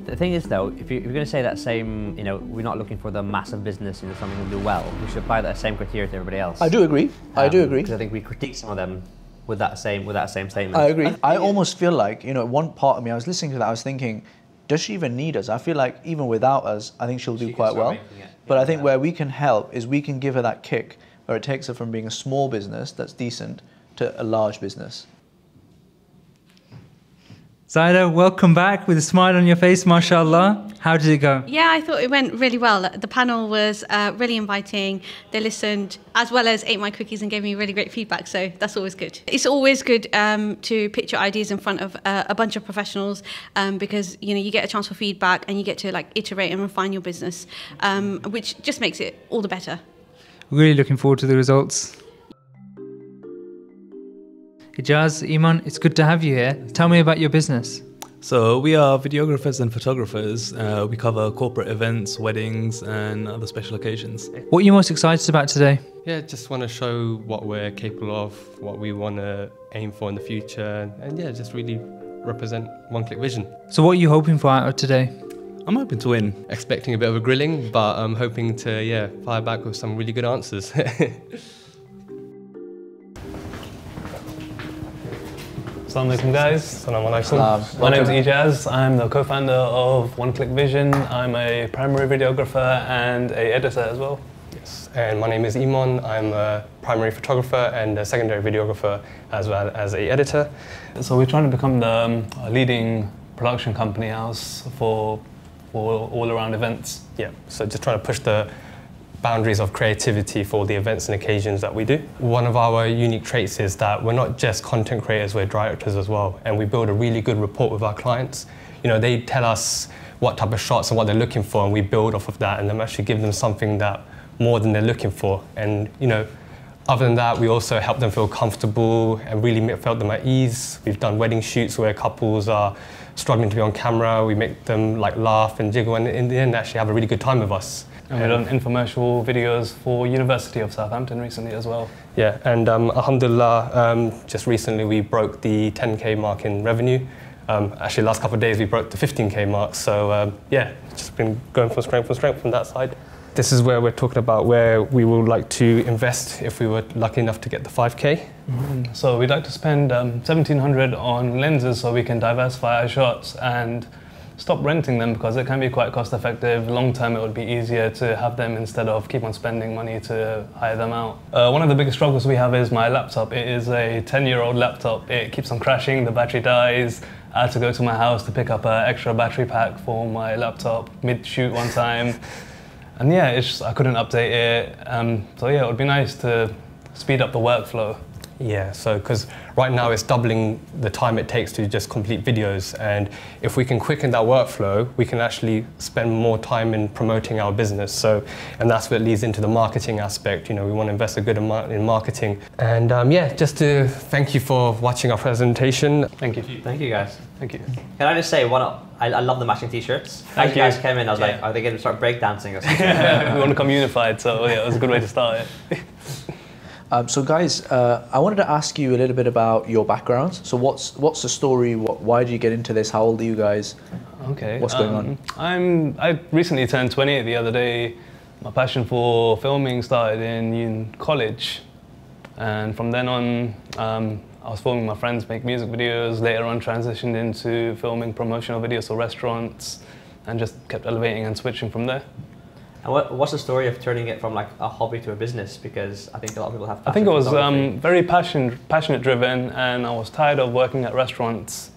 The thing is, though, if you're going to say that same, we're not looking for the massive business, something we'll do well, we should apply that same criteria to everybody else. I do agree. I do agree. Because I think we critique some of them with that same statement. I agree. I almost feel like, one part of me, I was listening to that, I was thinking, does she even need us? I feel like even without us, I think she'll do quite well. But I think where we can help is we can give her that kick where it takes her from being a small business that's decent to a large business. Zaila, welcome back with a smile on your face, mashallah. How did it go? Yeah, I thought it went really well. The panel was really inviting. They listened as well as ate my cookies and gave me really great feedback. So that's always good. It's always good to pitch your ideas in front of a bunch of professionals because you get a chance for feedback and you get to iterate and refine your business, which just makes it all the better. Really looking forward to the results. Ijaz, Emon, it's good to have you here. Tell me about your business. So we are videographers and photographers. We cover corporate events, weddings and other special occasions. What are you most excited about today? Yeah, just want to show what we're capable of, what we want to aim for in the future, and yeah, just really represent One Click Vision. So what are you hoping for out of today? I'm hoping to win. Expecting a bit of a grilling, but I'm hoping to, fire back with some really good answers. Assalamu alaikum guys. Assalamu alaikum. My name is Ijaz. I'm the co-founder of One Click Vision. I'm a primary videographer and an editor as well. Yes, and my name is Emon. I'm a primary photographer and a secondary videographer as well as an editor. So we're trying to become the leading production company house for all around events. Yeah, so just trying to push the boundaries of creativity for the events and occasions that we do. One of our unique traits is that we're not just content creators, we're directors as well, and we build a really good rapport with our clients. They tell us what type of shots and what they're looking for, and we build off of that and then actually give them something that more than they're looking for. And other than that, we also help them feel comfortable and really felt them at ease. We've done wedding shoots where couples are struggling to be on camera. We make them laugh and jiggle, and in the end actually have a really good time with us. And we've done infomercial videos for University of Southampton recently as well. Yeah, and alhamdulillah, just recently we broke the 10K mark in revenue. Actually, last couple of days we broke the 15K mark. So just been going from strength to strength from that side. This is where we're talking about where we would like to invest if we were lucky enough to get the 5K. Mm-hmm. So we'd like to spend 1,700 on lenses so we can diversify our shots and stop renting them because it can be quite cost effective. Long term it would be easier to have them instead of keep on spending money to hire them out. One of the biggest struggles we have is my laptop. It is a 10-year-old laptop. It keeps on crashing, the battery dies, I had to go to my house to pick up an extra battery pack for my laptop mid-shoot one time. And yeah, it's just, I couldn't update it. So yeah, it would be nice to speed up the workflow. Yeah, so because right now it's doubling the time it takes to just complete videos, and if we can quicken that workflow, we can actually spend more time in promoting our business. So, and that's what leads into the marketing aspect. You know, we want to invest a good amount in marketing. And yeah, just to thank you for watching our presentation. Thank you. Thank you, guys. Thank you. Can I just say, I love the matching t-shirts. As you guys came in, I was like, are they going to start breakdancing or something? We want to come unified, so yeah, it was a good way to start it. So guys, I wanted to ask you a little bit about your backgrounds. So what's the story? Why did you get into this? How old are you guys? Okay. What's going on? I recently turned 28 the other day. My passion for filming started in college, and from then on, I was filming my friends make music videos. Later on, transitioned into filming promotional videos for restaurants, and just kept elevating and switching from there. And what's the story of turning it from like a hobby to a business? Because I think a lot of people have passion. I think it was very passionate driven, and I was tired of working at restaurants.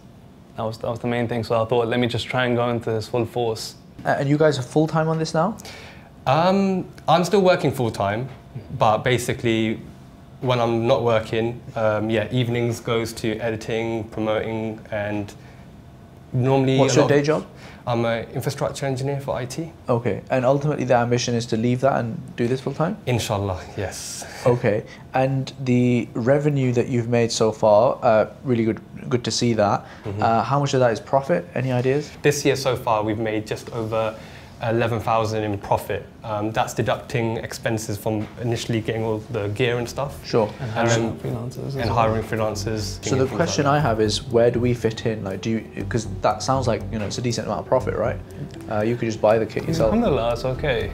That was the main thing. So I thought, let me just try and go into this full force. And you guys are full time on this now? I'm still working full time, but basically, when I'm not working, yeah, evenings goes to editing, promoting, and normally. What's your day job? I'm an infrastructure engineer for IT. Okay, and ultimately the ambition is to leave that and do this full time? Inshallah, yes. Okay, and the revenue that you've made so far, really good to see that. How much of that is profit? Any ideas? This year so far we've made just over 11,000 in profit. That's deducting expenses from initially getting all the gear and stuff. Sure. And hiring freelancers. And hiring freelancers. So the question I have is, where do we fit in? Like, because that sounds like, you know, it's a decent amount of profit, right? You could just buy the kit yourself. Alhamdulillah, it's okay.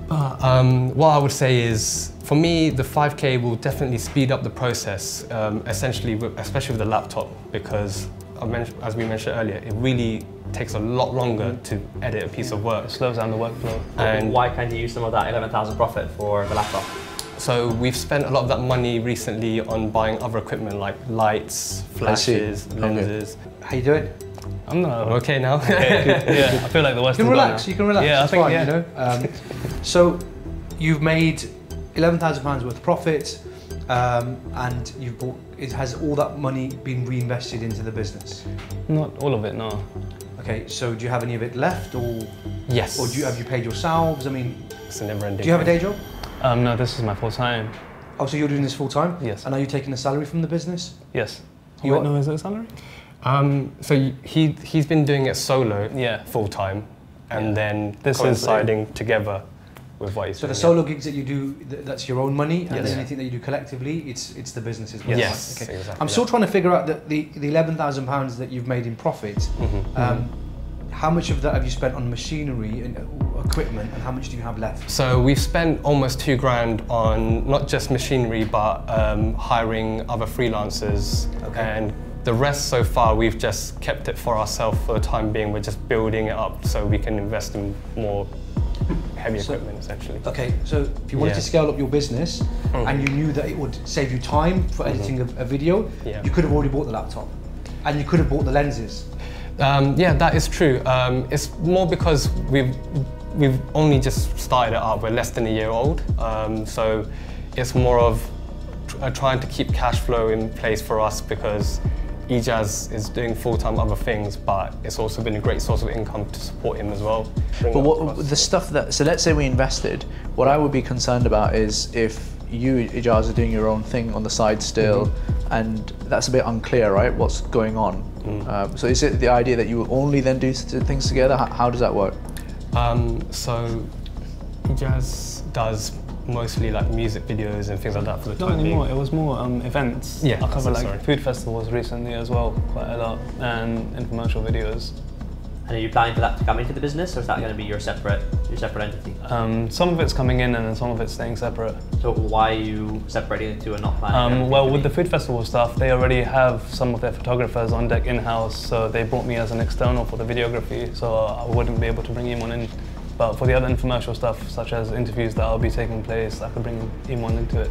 What I would say is, for me, the 5K will definitely speed up the process, essentially, especially with the laptop, because as we mentioned earlier, it really takes a lot longer to edit a piece of work. It slows down the workflow. And why can't you use some of that 11,000 profit for the laptop? So we've spent a lot of that money recently on buying other equipment like lights, flashes, lenses. How you doing? I'm not okay now. Yeah, I feel like the worst. You can relax. You can relax. Yeah, it's I think fine, yeah. You know. So you've made £11,000 worth of profit, and you've bought. Has all that money been reinvested into the business? Not all of it, no. Okay, so do you have any of it left, or yes? Or have you paid yourselves? I mean, it's a never-ending. Do you have a day job? No, this is my full time. Oh, so you're doing this full time? Yes. And are you taking a salary from the business? Yes. Wait, no, is it a salary? So he's been doing it solo, yeah, full time, and then coinciding together with what he's doing. So the solo gigs that you do, that's your own money, and then anything that you do collectively, it's the business's money. Yes, okay. exactly. I'm still trying to figure out the £11,000 that you've made in profit. How much of that have you spent on machinery and equipment, and how much do you have left? So we've spent almost £2,000 on not just machinery, but hiring other freelancers, and the rest so far we've just kept it for ourselves for the time being. We're just building it up so we can invest in more heavy equipment, essentially. Okay, so if you wanted to scale up your business and you knew that it would save you time for editing a video, you could have already bought the laptop and you could have bought the lenses. Yeah, that is true. It's more because we've only just started it up. We're less than a year old, so it's more of trying to keep cash flow in place for us, because Ijaz is doing full-time other things, but it's also been a great source of income to support him as well. But what the stuff that, so let's say we invested, what I would be concerned about is if you, Ijaz, are doing your own thing on the side still, and that's a bit unclear, right, what's going on. So is it the idea that you will only then do things together? How does that work? So Ijaz does mostly like music videos and things like that for the time being. Not anymore, it was more events. Yeah, I cover like food festivals recently as well, quite a lot, and infomercial videos. And are you planning for that to come into the business, or is that going to be your separate entity? Some of it's coming in and then some of it's staying separate. So why are you separating the two and not planning? Well, with the food festival stuff, they already have some of their photographers on deck in-house, so they brought me as an external for the videography, so I wouldn't be able to bring Emon in. But for the other infomercial stuff, such as interviews that will be taking place, I could bring Emon into it.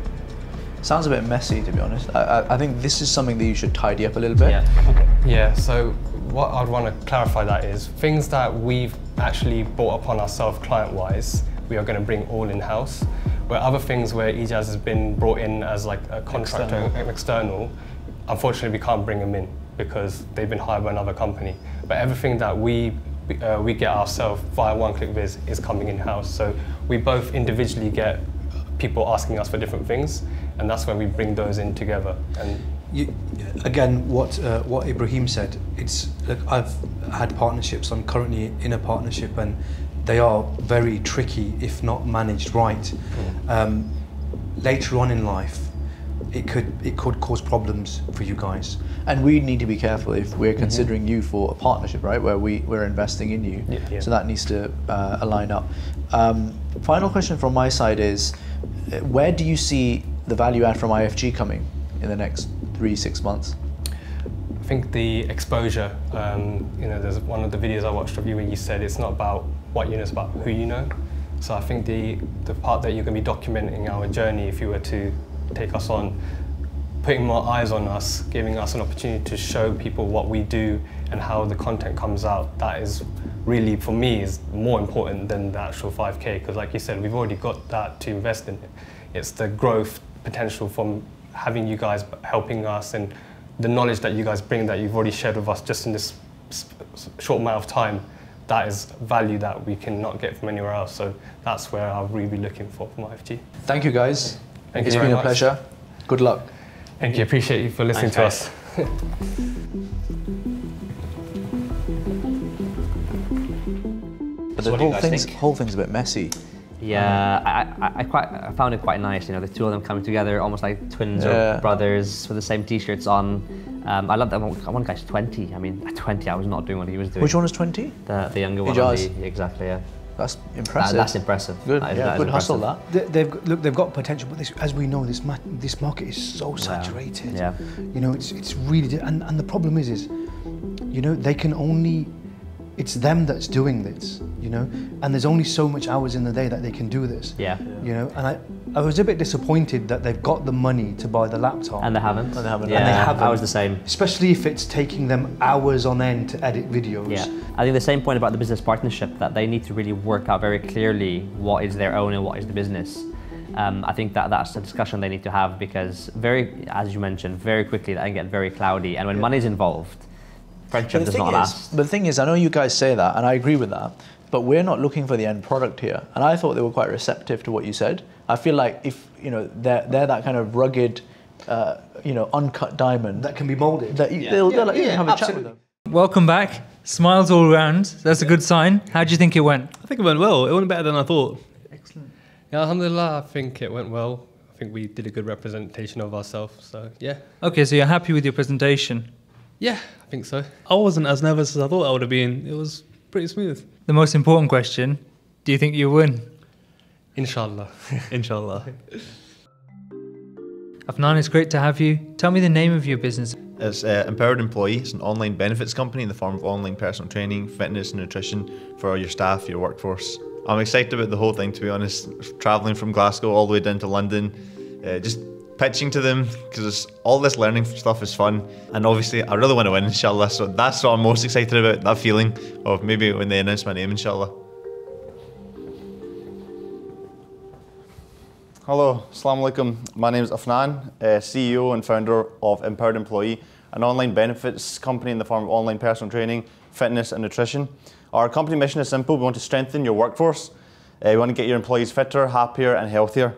Sounds a bit messy, to be honest. I think this is something that you should tidy up a little bit. Yeah, so what I'd want to clarify that is things that we've actually brought upon ourselves client-wise, we are going to bring all in-house. Where other things where Ijaz has been brought in as like a contractor, external, unfortunately we can't bring them in because they've been hired by another company. But everything that we get ourselves via one-click-biz is coming in-house. So we both individually get people asking us for different things, and that's when we bring those in together. And again, what Ibrahim said, it's look, I've had partnerships. I'm currently in a partnership, and they are very tricky if not managed right. Later on in life, it could cause problems for you guys. And we need to be careful if we're considering you for a partnership, right? Where we're investing in you. Yeah. So that needs to align up. Final question from my side is, where do you see the value add from IFG coming in the next 3-6 months? I think the exposure, you know, there's one of the videos I watched of you where you said it's not about what you know, it's about who you know. So I think the part that you're going to be documenting our journey, if you were to take us on, putting more eyes on us, giving us an opportunity to show people what we do and how the content comes out, that is really, for me, is more important than the actual 5K, because like you said, we've already got that to invest in it. It's the growth potential from having you guys helping us and the knowledge that you guys bring that you've already shared with us just in this short amount of time. That is value that we cannot get from anywhere else. So that's where I'll really be looking for from IFG. Thank you, guys. Thank It's you been very a much. pleasure. Good luck. Thank you. Appreciate you for listening to us. But the whole thing's a bit messy. Yeah, I found it quite nice. You know, the two of them coming together, almost like twins or brothers, with the same T-shirts on. I love that one guy's 20. I mean, at 20, I was not doing what he was doing. Which one is 20? The younger one. Ijaz. Exactly. Yeah. That's impressive. That's impressive. Good. That Good is hustle. impressive. They've got potential, but as we know, this market is so saturated. Yeah. You know, it's really, and the problem is, you know, they can only. It's them that's doing this, you know, and there's only so much hours in the day that they can do this. Yeah. You know, and I was a bit disappointed that they've got the money to buy the laptop. And they haven't. And they haven't. Yeah, And they haven't. I was the same. Especially if it's taking them hours on end to edit videos. Yeah, I think the same point about the business partnership, that they need to really work out very clearly what is their own and what is the business. I think that's the discussion they need to have, because as you mentioned, very quickly that can get very cloudy, and when money's involved, friendship does not last. But the thing is, I know you guys say that, and I agree with that, but we're not looking for the end product here. And I thought they were quite receptive to what you said. I feel like if, you know, they're that kind of rugged, you know, uncut diamond that can be molded. They'll like, have a chat with them. Welcome back. Smiles all around. That's a good sign. How do you think it went? I think it went well. It went better than I thought. Excellent. Yeah, alhamdulillah, I think it went well. I think we did a good representation of ourselves, so yeah. Okay, so you're happy with your presentation? Yeah, I think so. I wasn't as nervous as I thought I would have been. It was pretty smooth. The most important question, do you think you win? Inshallah. Inshallah. Afnan, it's great to have you. Tell me the name of your business. It's Empowered Employee. It's an online benefits company in the form of online personal training, fitness and nutrition for your staff, your workforce. I'm excited about the whole thing, to be honest. Travelling from Glasgow all the way down to London, just pitching to them, because all this learning stuff is fun, and obviously I really want to win, inshallah, so that's what I'm most excited about, that feeling of maybe when they announce my name, inshallah. Hello, assalamu alaikum. My name is Afnan, CEO and founder of Empowered Employee, an online benefits company in the form of online personal training, fitness and nutrition. Our company mission is simple. We want to strengthen your workforce. We want to get your employees fitter, happier and healthier.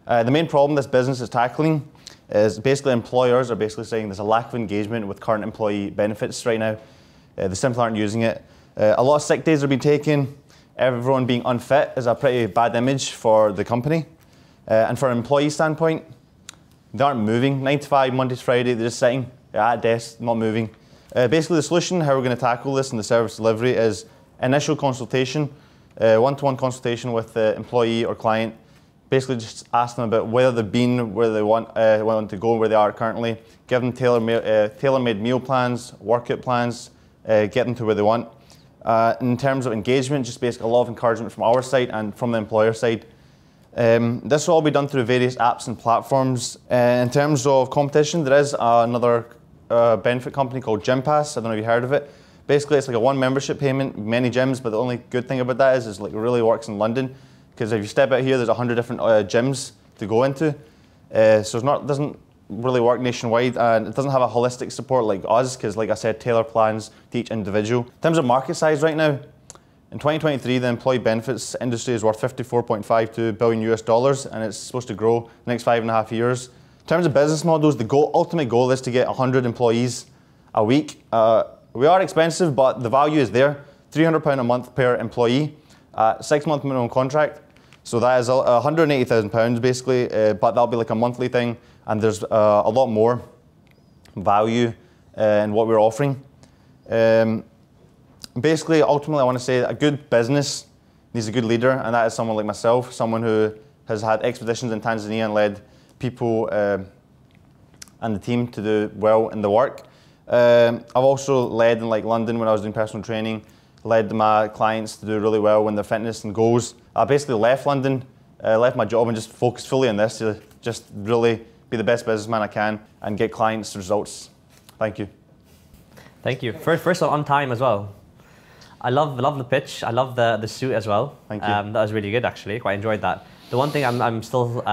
The main problem this business is tackling is basically employers are basically saying there's a lack of engagement with current employee benefits right now. They simply aren't using it. A lot of sick days are being taken. Everyone being unfit is a pretty bad image for the company. And from an employee standpoint, they aren't moving. 9 to 5, Monday to Friday, they're just sitting at a desk, not moving. Basically the solution, how we're going to tackle this in the service delivery, is initial consultation, one-to-one consultation with the employee or client. Basically just ask them about where they've been, where they want to go, where they are currently. Give them tailor-made meal plans, workout plans, get them to where they want. In terms of engagement, just basically a lot of encouragement from our side and from the employer side. This will all be done through various apps and platforms. In terms of competition, there is another benefit company called Gym Pass. I don't know if you heard of it. Basically, it's like a one membership payment, many gyms, but the only good thing about that is like it really works in London. Because if you step out here, there's 100 different gyms to go into. So it doesn't really work nationwide, and it doesn't have a holistic support like us, because like I said, tailor plans to each individual. In terms of market size right now, in 2023, the employee benefits industry is worth $54.52 billion US, and it's supposed to grow the next 5.5 years. In terms of business models, the ultimate goal is to get 100 employees a week. We are expensive, but the value is there. £300 a month per employee, 6-month minimum contract. So that is £180,000 basically, but that'll be like a monthly thing, and there's a lot more value in what we're offering. Basically, ultimately, I want to say that a good business needs a good leader, and that is someone like myself, someone who has had expeditions in Tanzania and led people and the team to do well in the work. I've also led in like London when I was doing personal training, led my clients to do really well in their fitness and goals. I basically left London, left my job and just focused fully on this to just really be the best businessman I can and get clients results. Thank you. Thank you. First on time as well. I love the pitch. I love the suit as well. Thank you. That was really good actually. Quite enjoyed that. The one thing I'm still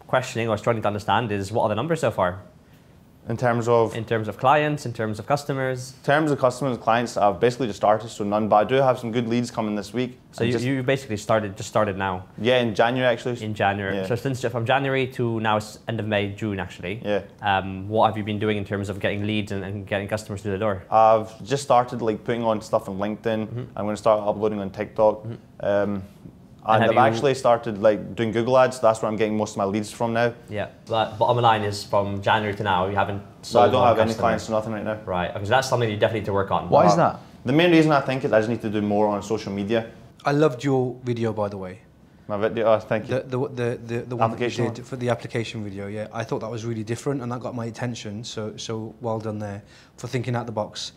questioning or struggling to understand is what are the numbers so far? In terms of? In terms of clients, in terms of customers. In terms of customers and clients, I've basically just started, so none, but I do have some good leads coming this week. So you basically just started now? Yeah, in January actually. In January. Yeah. So since from January to now it's end of May, June actually. Yeah. What have you been doing in terms of getting leads and getting customers through the door? I've just started like putting on stuff on LinkedIn. I'm going to start uploading on TikTok. And I've actually started like doing Google ads. That's where I'm getting most of my leads from now. Yeah, but bottom line is from January to now, you haven't sold. I don't have any clients or nothing right now. Right, because that's something you definitely need to work on. Why is that? The main reason I think is I just need to do more on social media. I loved your video, by the way. My video, thank you. The one that you did for the application video, yeah. I thought that was really different and that got my attention, so well done there for thinking out the box.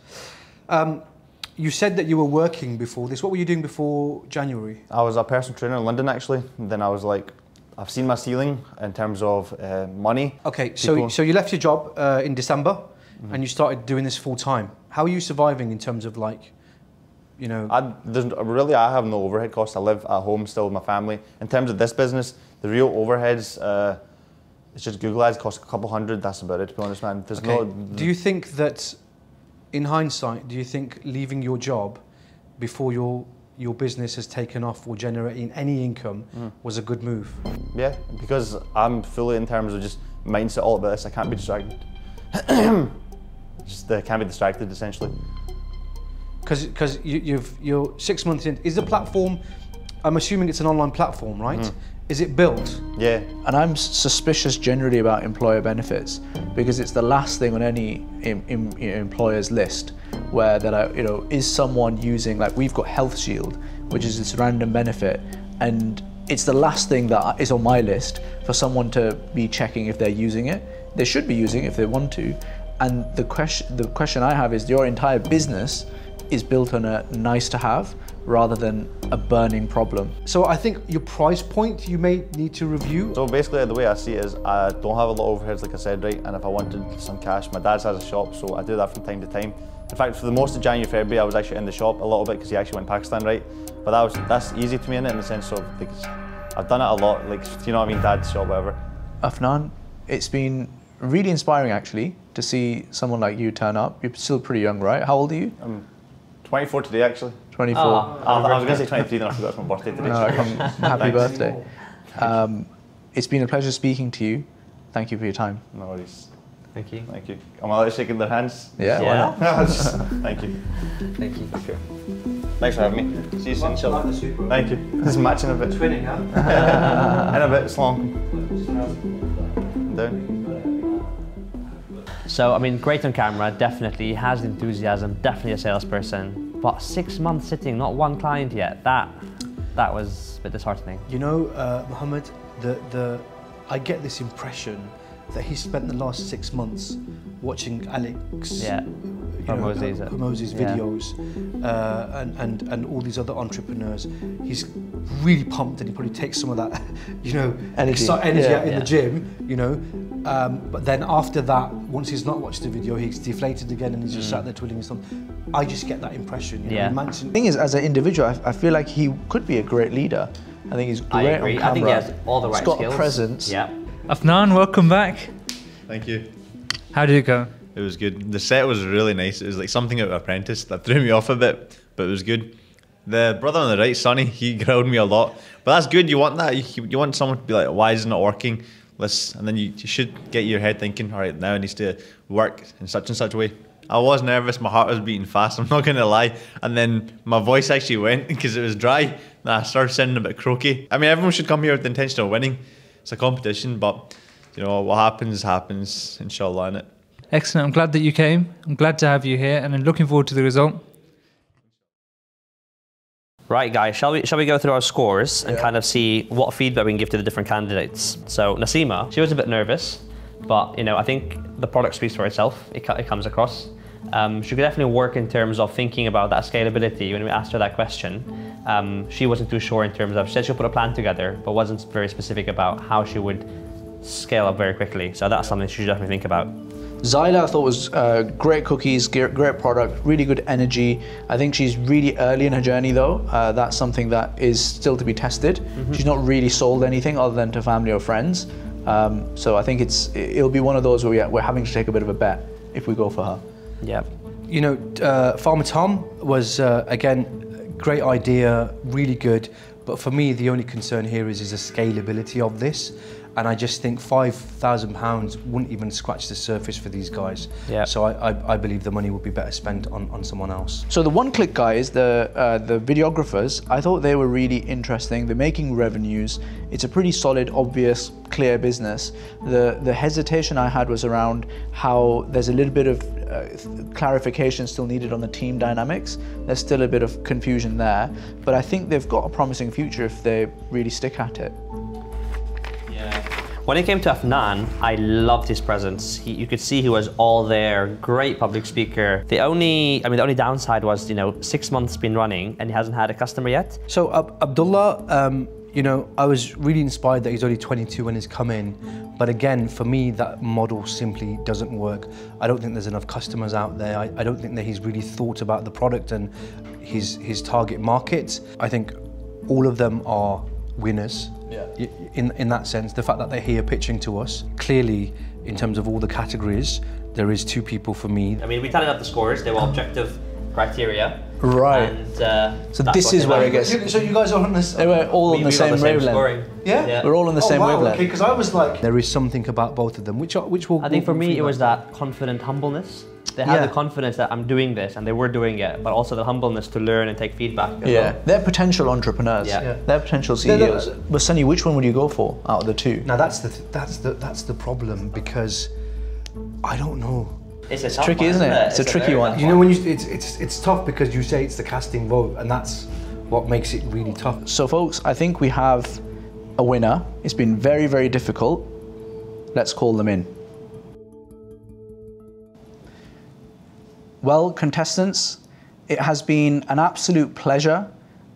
You said that you were working before this. What were you doing before January? I was a personal trainer in London actually. And then I was like, I've seen my ceiling in terms of money. Okay, so you left your job in December and you started doing this full time. How are you surviving in terms of like, you know? I have no overhead costs. I live at home still with my family. In terms of this business, the real overheads, it's just Google ads cost a couple hundred. That's about it, to be honest, man. There's no. Do you think that, in hindsight, do you think leaving your job before your business has taken off or generating any income was a good move? Yeah, because I'm fully in terms of just mindset all about this. I can't be distracted. Just can't be distracted essentially. Because you're 6 months in. Is the platform? I'm assuming it's an online platform, right? Is it built? Yeah. And I'm suspicious generally about employer benefits because it's the last thing on any employer's list where is someone using, like we've got Health Shield, which is this random benefit, and it's the last thing that is on my list for someone to be checking if they're using it. They should be using it if they want to. And the question I have is, your entire business is built on a nice to have rather than a burning problem. So I think your price point you may need to review. So basically the way I see it is I don't have a lot of overheads like I said, right? And if I wanted some cash, my dad has a shop, so I do that from time to time. In fact, for the most of January, February, I was actually in the shop a little bit because he actually went to Pakistan, right? But that's easy to me in the sense of, like, I've done it a lot, like, you know what I mean, dad's shop, whatever. Afnan, it's been really inspiring actually to see someone like you turn up. You're still pretty young, right? How old are you? I'm 24 today, actually. 24. I was going to say 23, then I forgot it's my birthday today. No, happy birthday. It's been a pleasure speaking to you. Thank you for your time. No worries. Thank you. Thank you. Am I allowed to shake their hands? Yeah, why not? Thank you. Thank you. Okay. Thanks for having me. See you soon. Thank you. This is matching a bit. Twinning, huh? And a bit slong. Down. So, I mean, great on camera, definitely, has enthusiasm, definitely a salesperson, but 6 months sitting, not one client yet, that was a bit disheartening. You know, Mohammed, I get this impression that he spent the last 6 months watching Alex, Moses videos, and all these other entrepreneurs. He's really pumped, and he probably takes some of that, energy out in the gym, But then after that, once he's not watched the video, he's deflated again, and he's just sat there twiddling his thumb. I just get that impression. The thing is, as an individual, I feel like he could be a great leader. I think he's great on camera. I think he has all the right skills. He's got presence. Yeah. Afnan, welcome back. Thank you. How did it go? It was good. The set was really nice. It was like something out of Apprentice that threw me off a bit, but it was good. The brother on the right, Sonny, he grilled me a lot, but that's good. You want that. You want someone to be like, why is it not working? And then you should get your head thinking, all right, now it needs to work in such and such a way. I was nervous. My heart was beating fast. I'm not going to lie. And then my voice actually went because it was dry. And I started sounding a bit croaky. I mean, everyone should come here with the intention of winning. It's a competition, but what happens, inshallah, innit? Excellent. I'm glad that you came. I'm glad to have you here, and I'm looking forward to the result. Right, guys, shall we go through our scores and kind of see what feedback we can give to the different candidates? So Naseema, she was a bit nervous, but I think the product speaks for itself. It comes across. She could definitely work in terms of thinking about that scalability. When we asked her that question, she wasn't too sure in terms of, she said she'll put a plan together, but wasn't very specific about how she would scale up very quickly. So that's something she should definitely think about. Zaila, I thought, was great cookies, great product, really good energy. I think she's really early in her journey though. That's something that is still to be tested. She's not really sold anything other than to family or friends. So I think it'll be one of those where we're having to take a bit of a bet if we go for her. Yeah. Farmer Tom was, again, great idea, really good. But for me, the only concern here is the scalability of this. And I just think £5,000 wouldn't even scratch the surface for these guys. Yeah. So I believe the money would be better spent on someone else. So the one-click guys, the videographers, I thought they were really interesting. They're making revenues. It's a pretty solid, obvious, clear business. The hesitation I had was around how there's a little bit of clarification still needed on the team dynamics. There's still a bit of confusion there, but I think they've got a promising future if they really stick at it. When it came to Afnan, I loved his presence. You could see he was all there, great public speaker. The only downside was, 6 months been running and he hasn't had a customer yet. So Abdullah, I was really inspired that he's only 22 when he's come in. But again, for me, that model simply doesn't work. I don't think there's enough customers out there. I don't think that he's really thought about the product and his target market. I think all of them are winners. Yeah. In that sense, the fact that they're here pitching to us, clearly, in terms of all the categories, there is 2 people for me. I mean, we tallied up the scores. They were objective criteria. Right. And, so this is where it gets. So you guys are on this. We're all on the same wavelength. Yeah? We're all on the same wavelength. Okay, because I was like, there is something about both of them. Which will. I think for me, it was that confident humbleness. They had the confidence that I'm doing this, and they were doing it, but also the humbleness to learn and take feedback. Well. They're potential entrepreneurs. Yeah. They're potential CEOs. But Sunny, which one would you go for out of the 2? Now that's the problem, because I don't know. It's tricky, isn't it? It's a tricky one. When it's tough because you say it's the casting vote, and that's what makes it really tough. So folks, I think we have a winner. It's been very, very difficult. Let's call them in. Well, contestants, it has been an absolute pleasure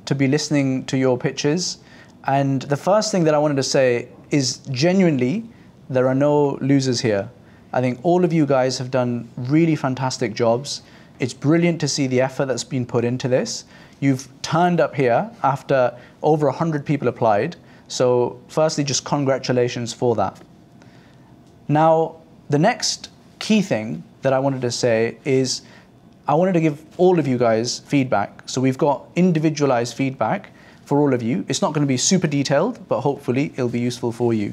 to be listening to your pitches. And the first thing that I wanted to say is, genuinely, there are no losers here. I think all of you guys have done really fantastic jobs. It's brilliant to see the effort that's been put into this. You've turned up here after over 100 people applied. So firstly, just congratulations for that. Now, the next key thing that I wanted to say is, I wanted to give all of you guys feedback. So we've got individualized feedback for all of you. It's not going to be super detailed, but hopefully it'll be useful for you.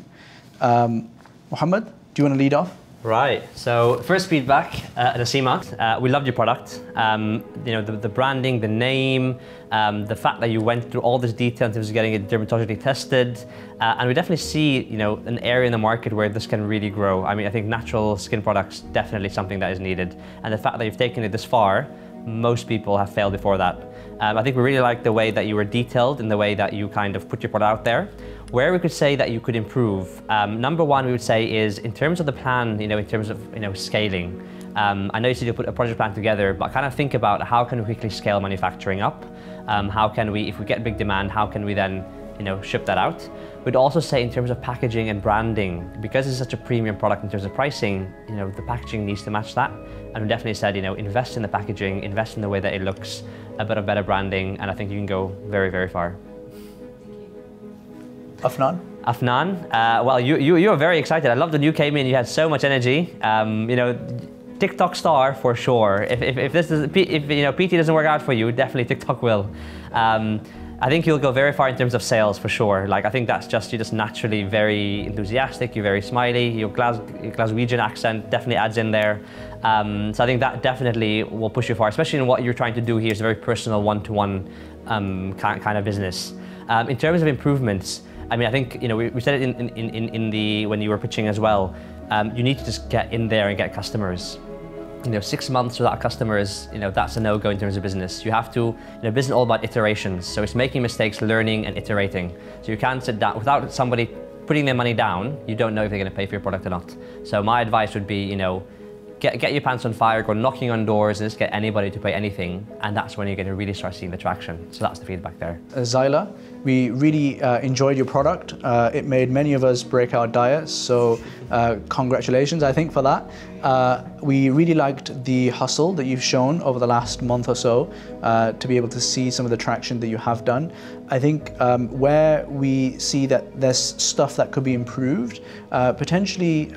Mohammed, do you want to lead off? Right, so first feedback, Naseema, we loved your product. The branding, the name, the fact that you went through all this detail in terms of getting it dermatologically tested. And we definitely see, an area in the market where this can really grow. I mean, I think natural skin products, definitely something that is needed. And the fact that you've taken it this far, most people have failed before that. I think we really like the way that you were detailed in the way that you kind of put your product out there. Where we could say that you could improve, number one, we would say is in terms of the plan, in terms of scaling. I know you said you put a project plan together, but kind of think about how can we quickly scale manufacturing up? How can we, if we get big demand, how can we then ship that out? We'd also say in terms of packaging and branding, because it's such a premium product in terms of pricing, the packaging needs to match that. And we definitely said, invest in the packaging, invest in the way that it looks, a bit of better branding, and I think you can go very, very far. Afnan? Afnan, well, you were very excited. I loved when you came in, you had so much energy. TikTok star for sure. If PT doesn't work out for you, definitely TikTok will. I think you'll go very far in terms of sales for sure. Like I think that's just you're just naturally very enthusiastic. You're very smiley. Your Glaswegian accent definitely adds in there. So I think that definitely will push you far, especially in what you're trying to do here is a very personal one-to-one kind of business. In terms of improvements, I mean, I think we said it in the when you were pitching as well. You need to just get in there and get customers. 6 months without customers, that's a no-go in terms of business. You have to, business is all about iterations. So it's making mistakes, learning and iterating. So you can't sit down without somebody putting their money down. You don't know if they're going to pay for your product or not. So my advice would be, get your pants on fire, go knocking on doors and just get anybody to pay anything. And that's when you're going to really start seeing the traction. So that's the feedback there. Zaila, we really enjoyed your product. It made many of us break our diets. So congratulations, I think, for that. We really liked the hustle that you've shown over the last month or so to be able to see some of the traction that you have done. I think where we see that there's stuff that could be improved, potentially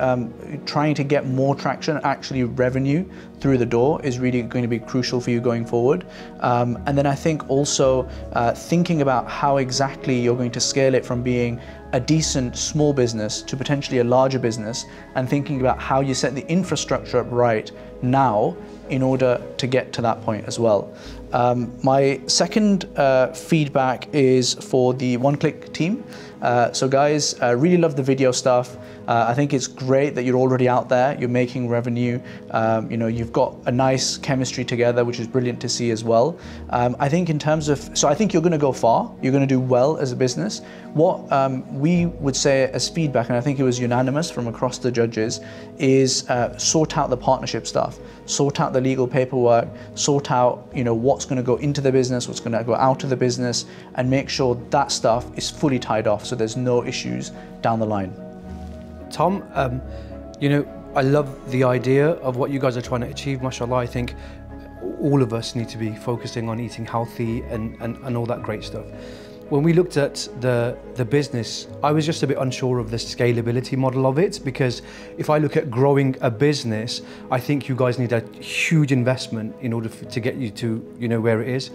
trying to get more traction, actually revenue through the door is really going to be crucial for you going forward. And then I think also thinking about how exactly you're going to scale it from being a decent small business to potentially a larger business, and thinking about how you set the infrastructure up right now in order to get to that point as well. My second feedback is for the one-click team. So guys, I really love the video stuff. I think it's great that you're already out there, you're making revenue, you've got a nice chemistry together, which is brilliant to see as well. I think in terms of, so I think you're going to go far, you're going to do well as a business. What we would say as feedback, and I think it was unanimous from across the judges, is sort out the partnership stuff, sort out the legal paperwork, sort out what's going to go into the business, what's going to go out of the business, and make sure that stuff is fully tied off so there's no issues down the line. Tom, I love the idea of what you guys are trying to achieve, mashallah. I think all of us need to be focusing on eating healthy and all that great stuff. When we looked at the business, I was just a bit unsure of the scalability model of it, because if I look at growing a business, I think you guys need a huge investment in order to get you to where it is.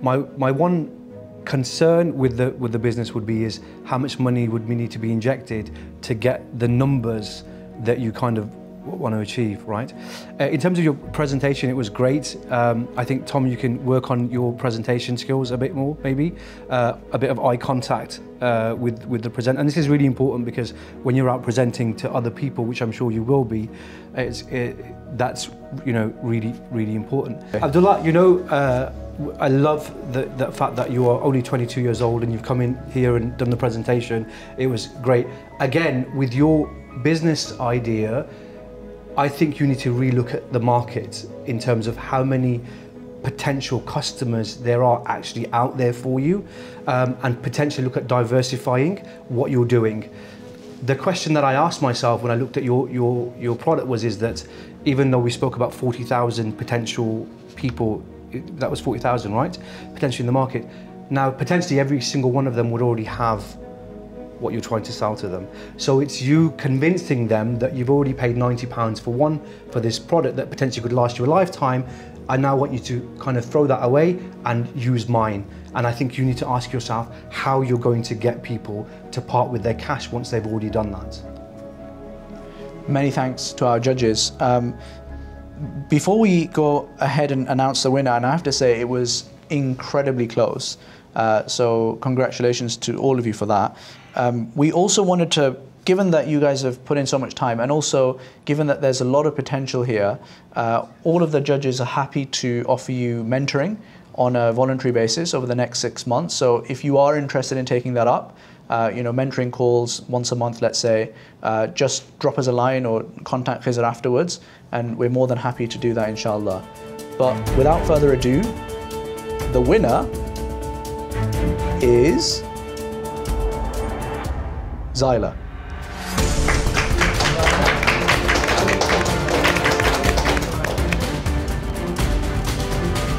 My one concern with the business would be is how much money would we need to be injected to get the numbers that you kind of want to achieve, right? In terms of your presentation, it was great. I think, Tom, you can work on your presentation skills a bit more, maybe. A bit of eye contact with the presenter. And this is really important because when you're out presenting to other people, which I'm sure you will be, that's really, really important. Abdullah, I love the fact that you are only 22 years old and you've come in here and done the presentation. It was great. Again, with your business idea, I think you need to relook at the market in terms of how many potential customers there are actually out there for you, and potentially look at diversifying what you're doing. The question that I asked myself when I looked at your product is that even though we spoke about 40,000 potential people, that was 40,000, right? Potentially in the market. Now, potentially every single one of them would already have what you're trying to sell to them. So it's you convincing them that you've already paid £90 for this product that potentially could last you a lifetime. I now want you to kind of throw that away and use mine. And I think you need to ask yourself how you're going to get people to part with their cash once they've already done that. Many thanks to our judges. Before we go ahead and announce the winner, and I have to say it was incredibly close, so congratulations to all of you for that. We also wanted to, given that you guys have put in so much time, and also given that there's a lot of potential here, all of the judges are happy to offer you mentoring on a voluntary basis over the next 6 months. So if you are interested in taking that up, mentoring calls once a month, let's say, just drop us a line or contact Khizr afterwards, and we're more than happy to do that, inshallah. But without further ado, the winner is Zaila.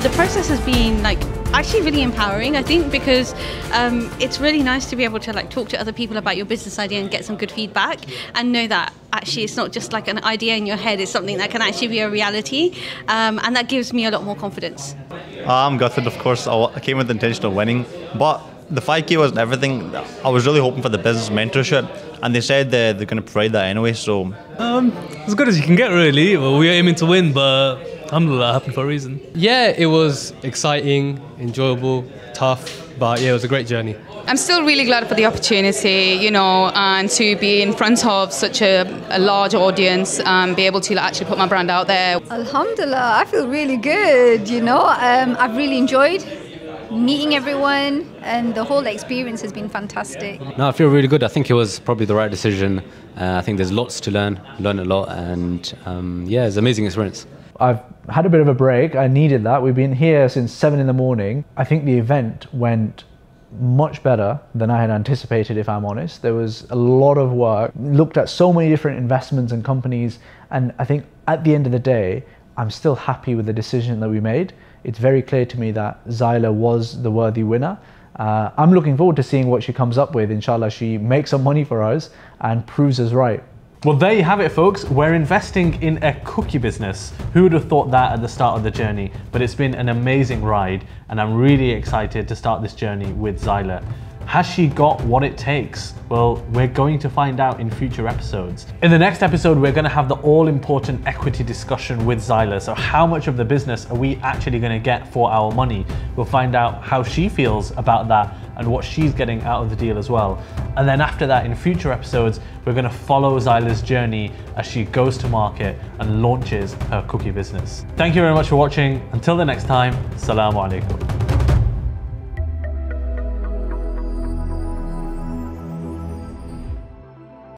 The process has been actually really empowering, I think, because it's really nice to be able to talk to other people about your business idea and get some good feedback and know that actually it's not just like an idea in your head, it's something that can actually be a reality, and that gives me a lot more confidence. I'm gutted, of course. I came with the intention of winning, but the 5K wasn't everything. I was really hoping for the business mentorship, and they said they're going to provide that anyway, so... as good as you can get, really. Well, we are aiming to win, but alhamdulillah, happened for a reason. Yeah, it was exciting, enjoyable, tough, but yeah, it was a great journey. I'm still really glad for the opportunity, and to be in front of such a large audience, be able to actually put my brand out there. Alhamdulillah, I feel really good, I've really enjoyed meeting everyone, and the whole experience has been fantastic. No, I feel really good. I think it was probably the right decision. I think there's lots to learn a lot, and yeah, it's an amazing experience. I've had a bit of a break. I needed that. We've been here since 7 in the morning. I think the event went much better than I had anticipated, if I'm honest. There was a lot of work, looked at so many different investments and companies, and I think at the end of the day, I'm still happy with the decision that we made. It's very clear to me that Zaila was the worthy winner. I'm looking forward to seeing what she comes up with. Inshallah, she makes some money for us and proves us right. Well, there you have it, folks. We're investing in a cookie business. Who would have thought that at the start of the journey? But it's been an amazing ride, and I'm really excited to start this journey with Zaila. Has she got what it takes? Well, we're going to find out in future episodes. In the next episode, we're going to have the all-important equity discussion with Zaila. So how much of the business are we actually going to get for our money? We'll find out how she feels about that and what she's getting out of the deal as well. And then after that, in future episodes, we're going to follow Zaila's journey as she goes to market and launches her cookie business. Thank you very much for watching. Until the next time, Assalamu alaikum.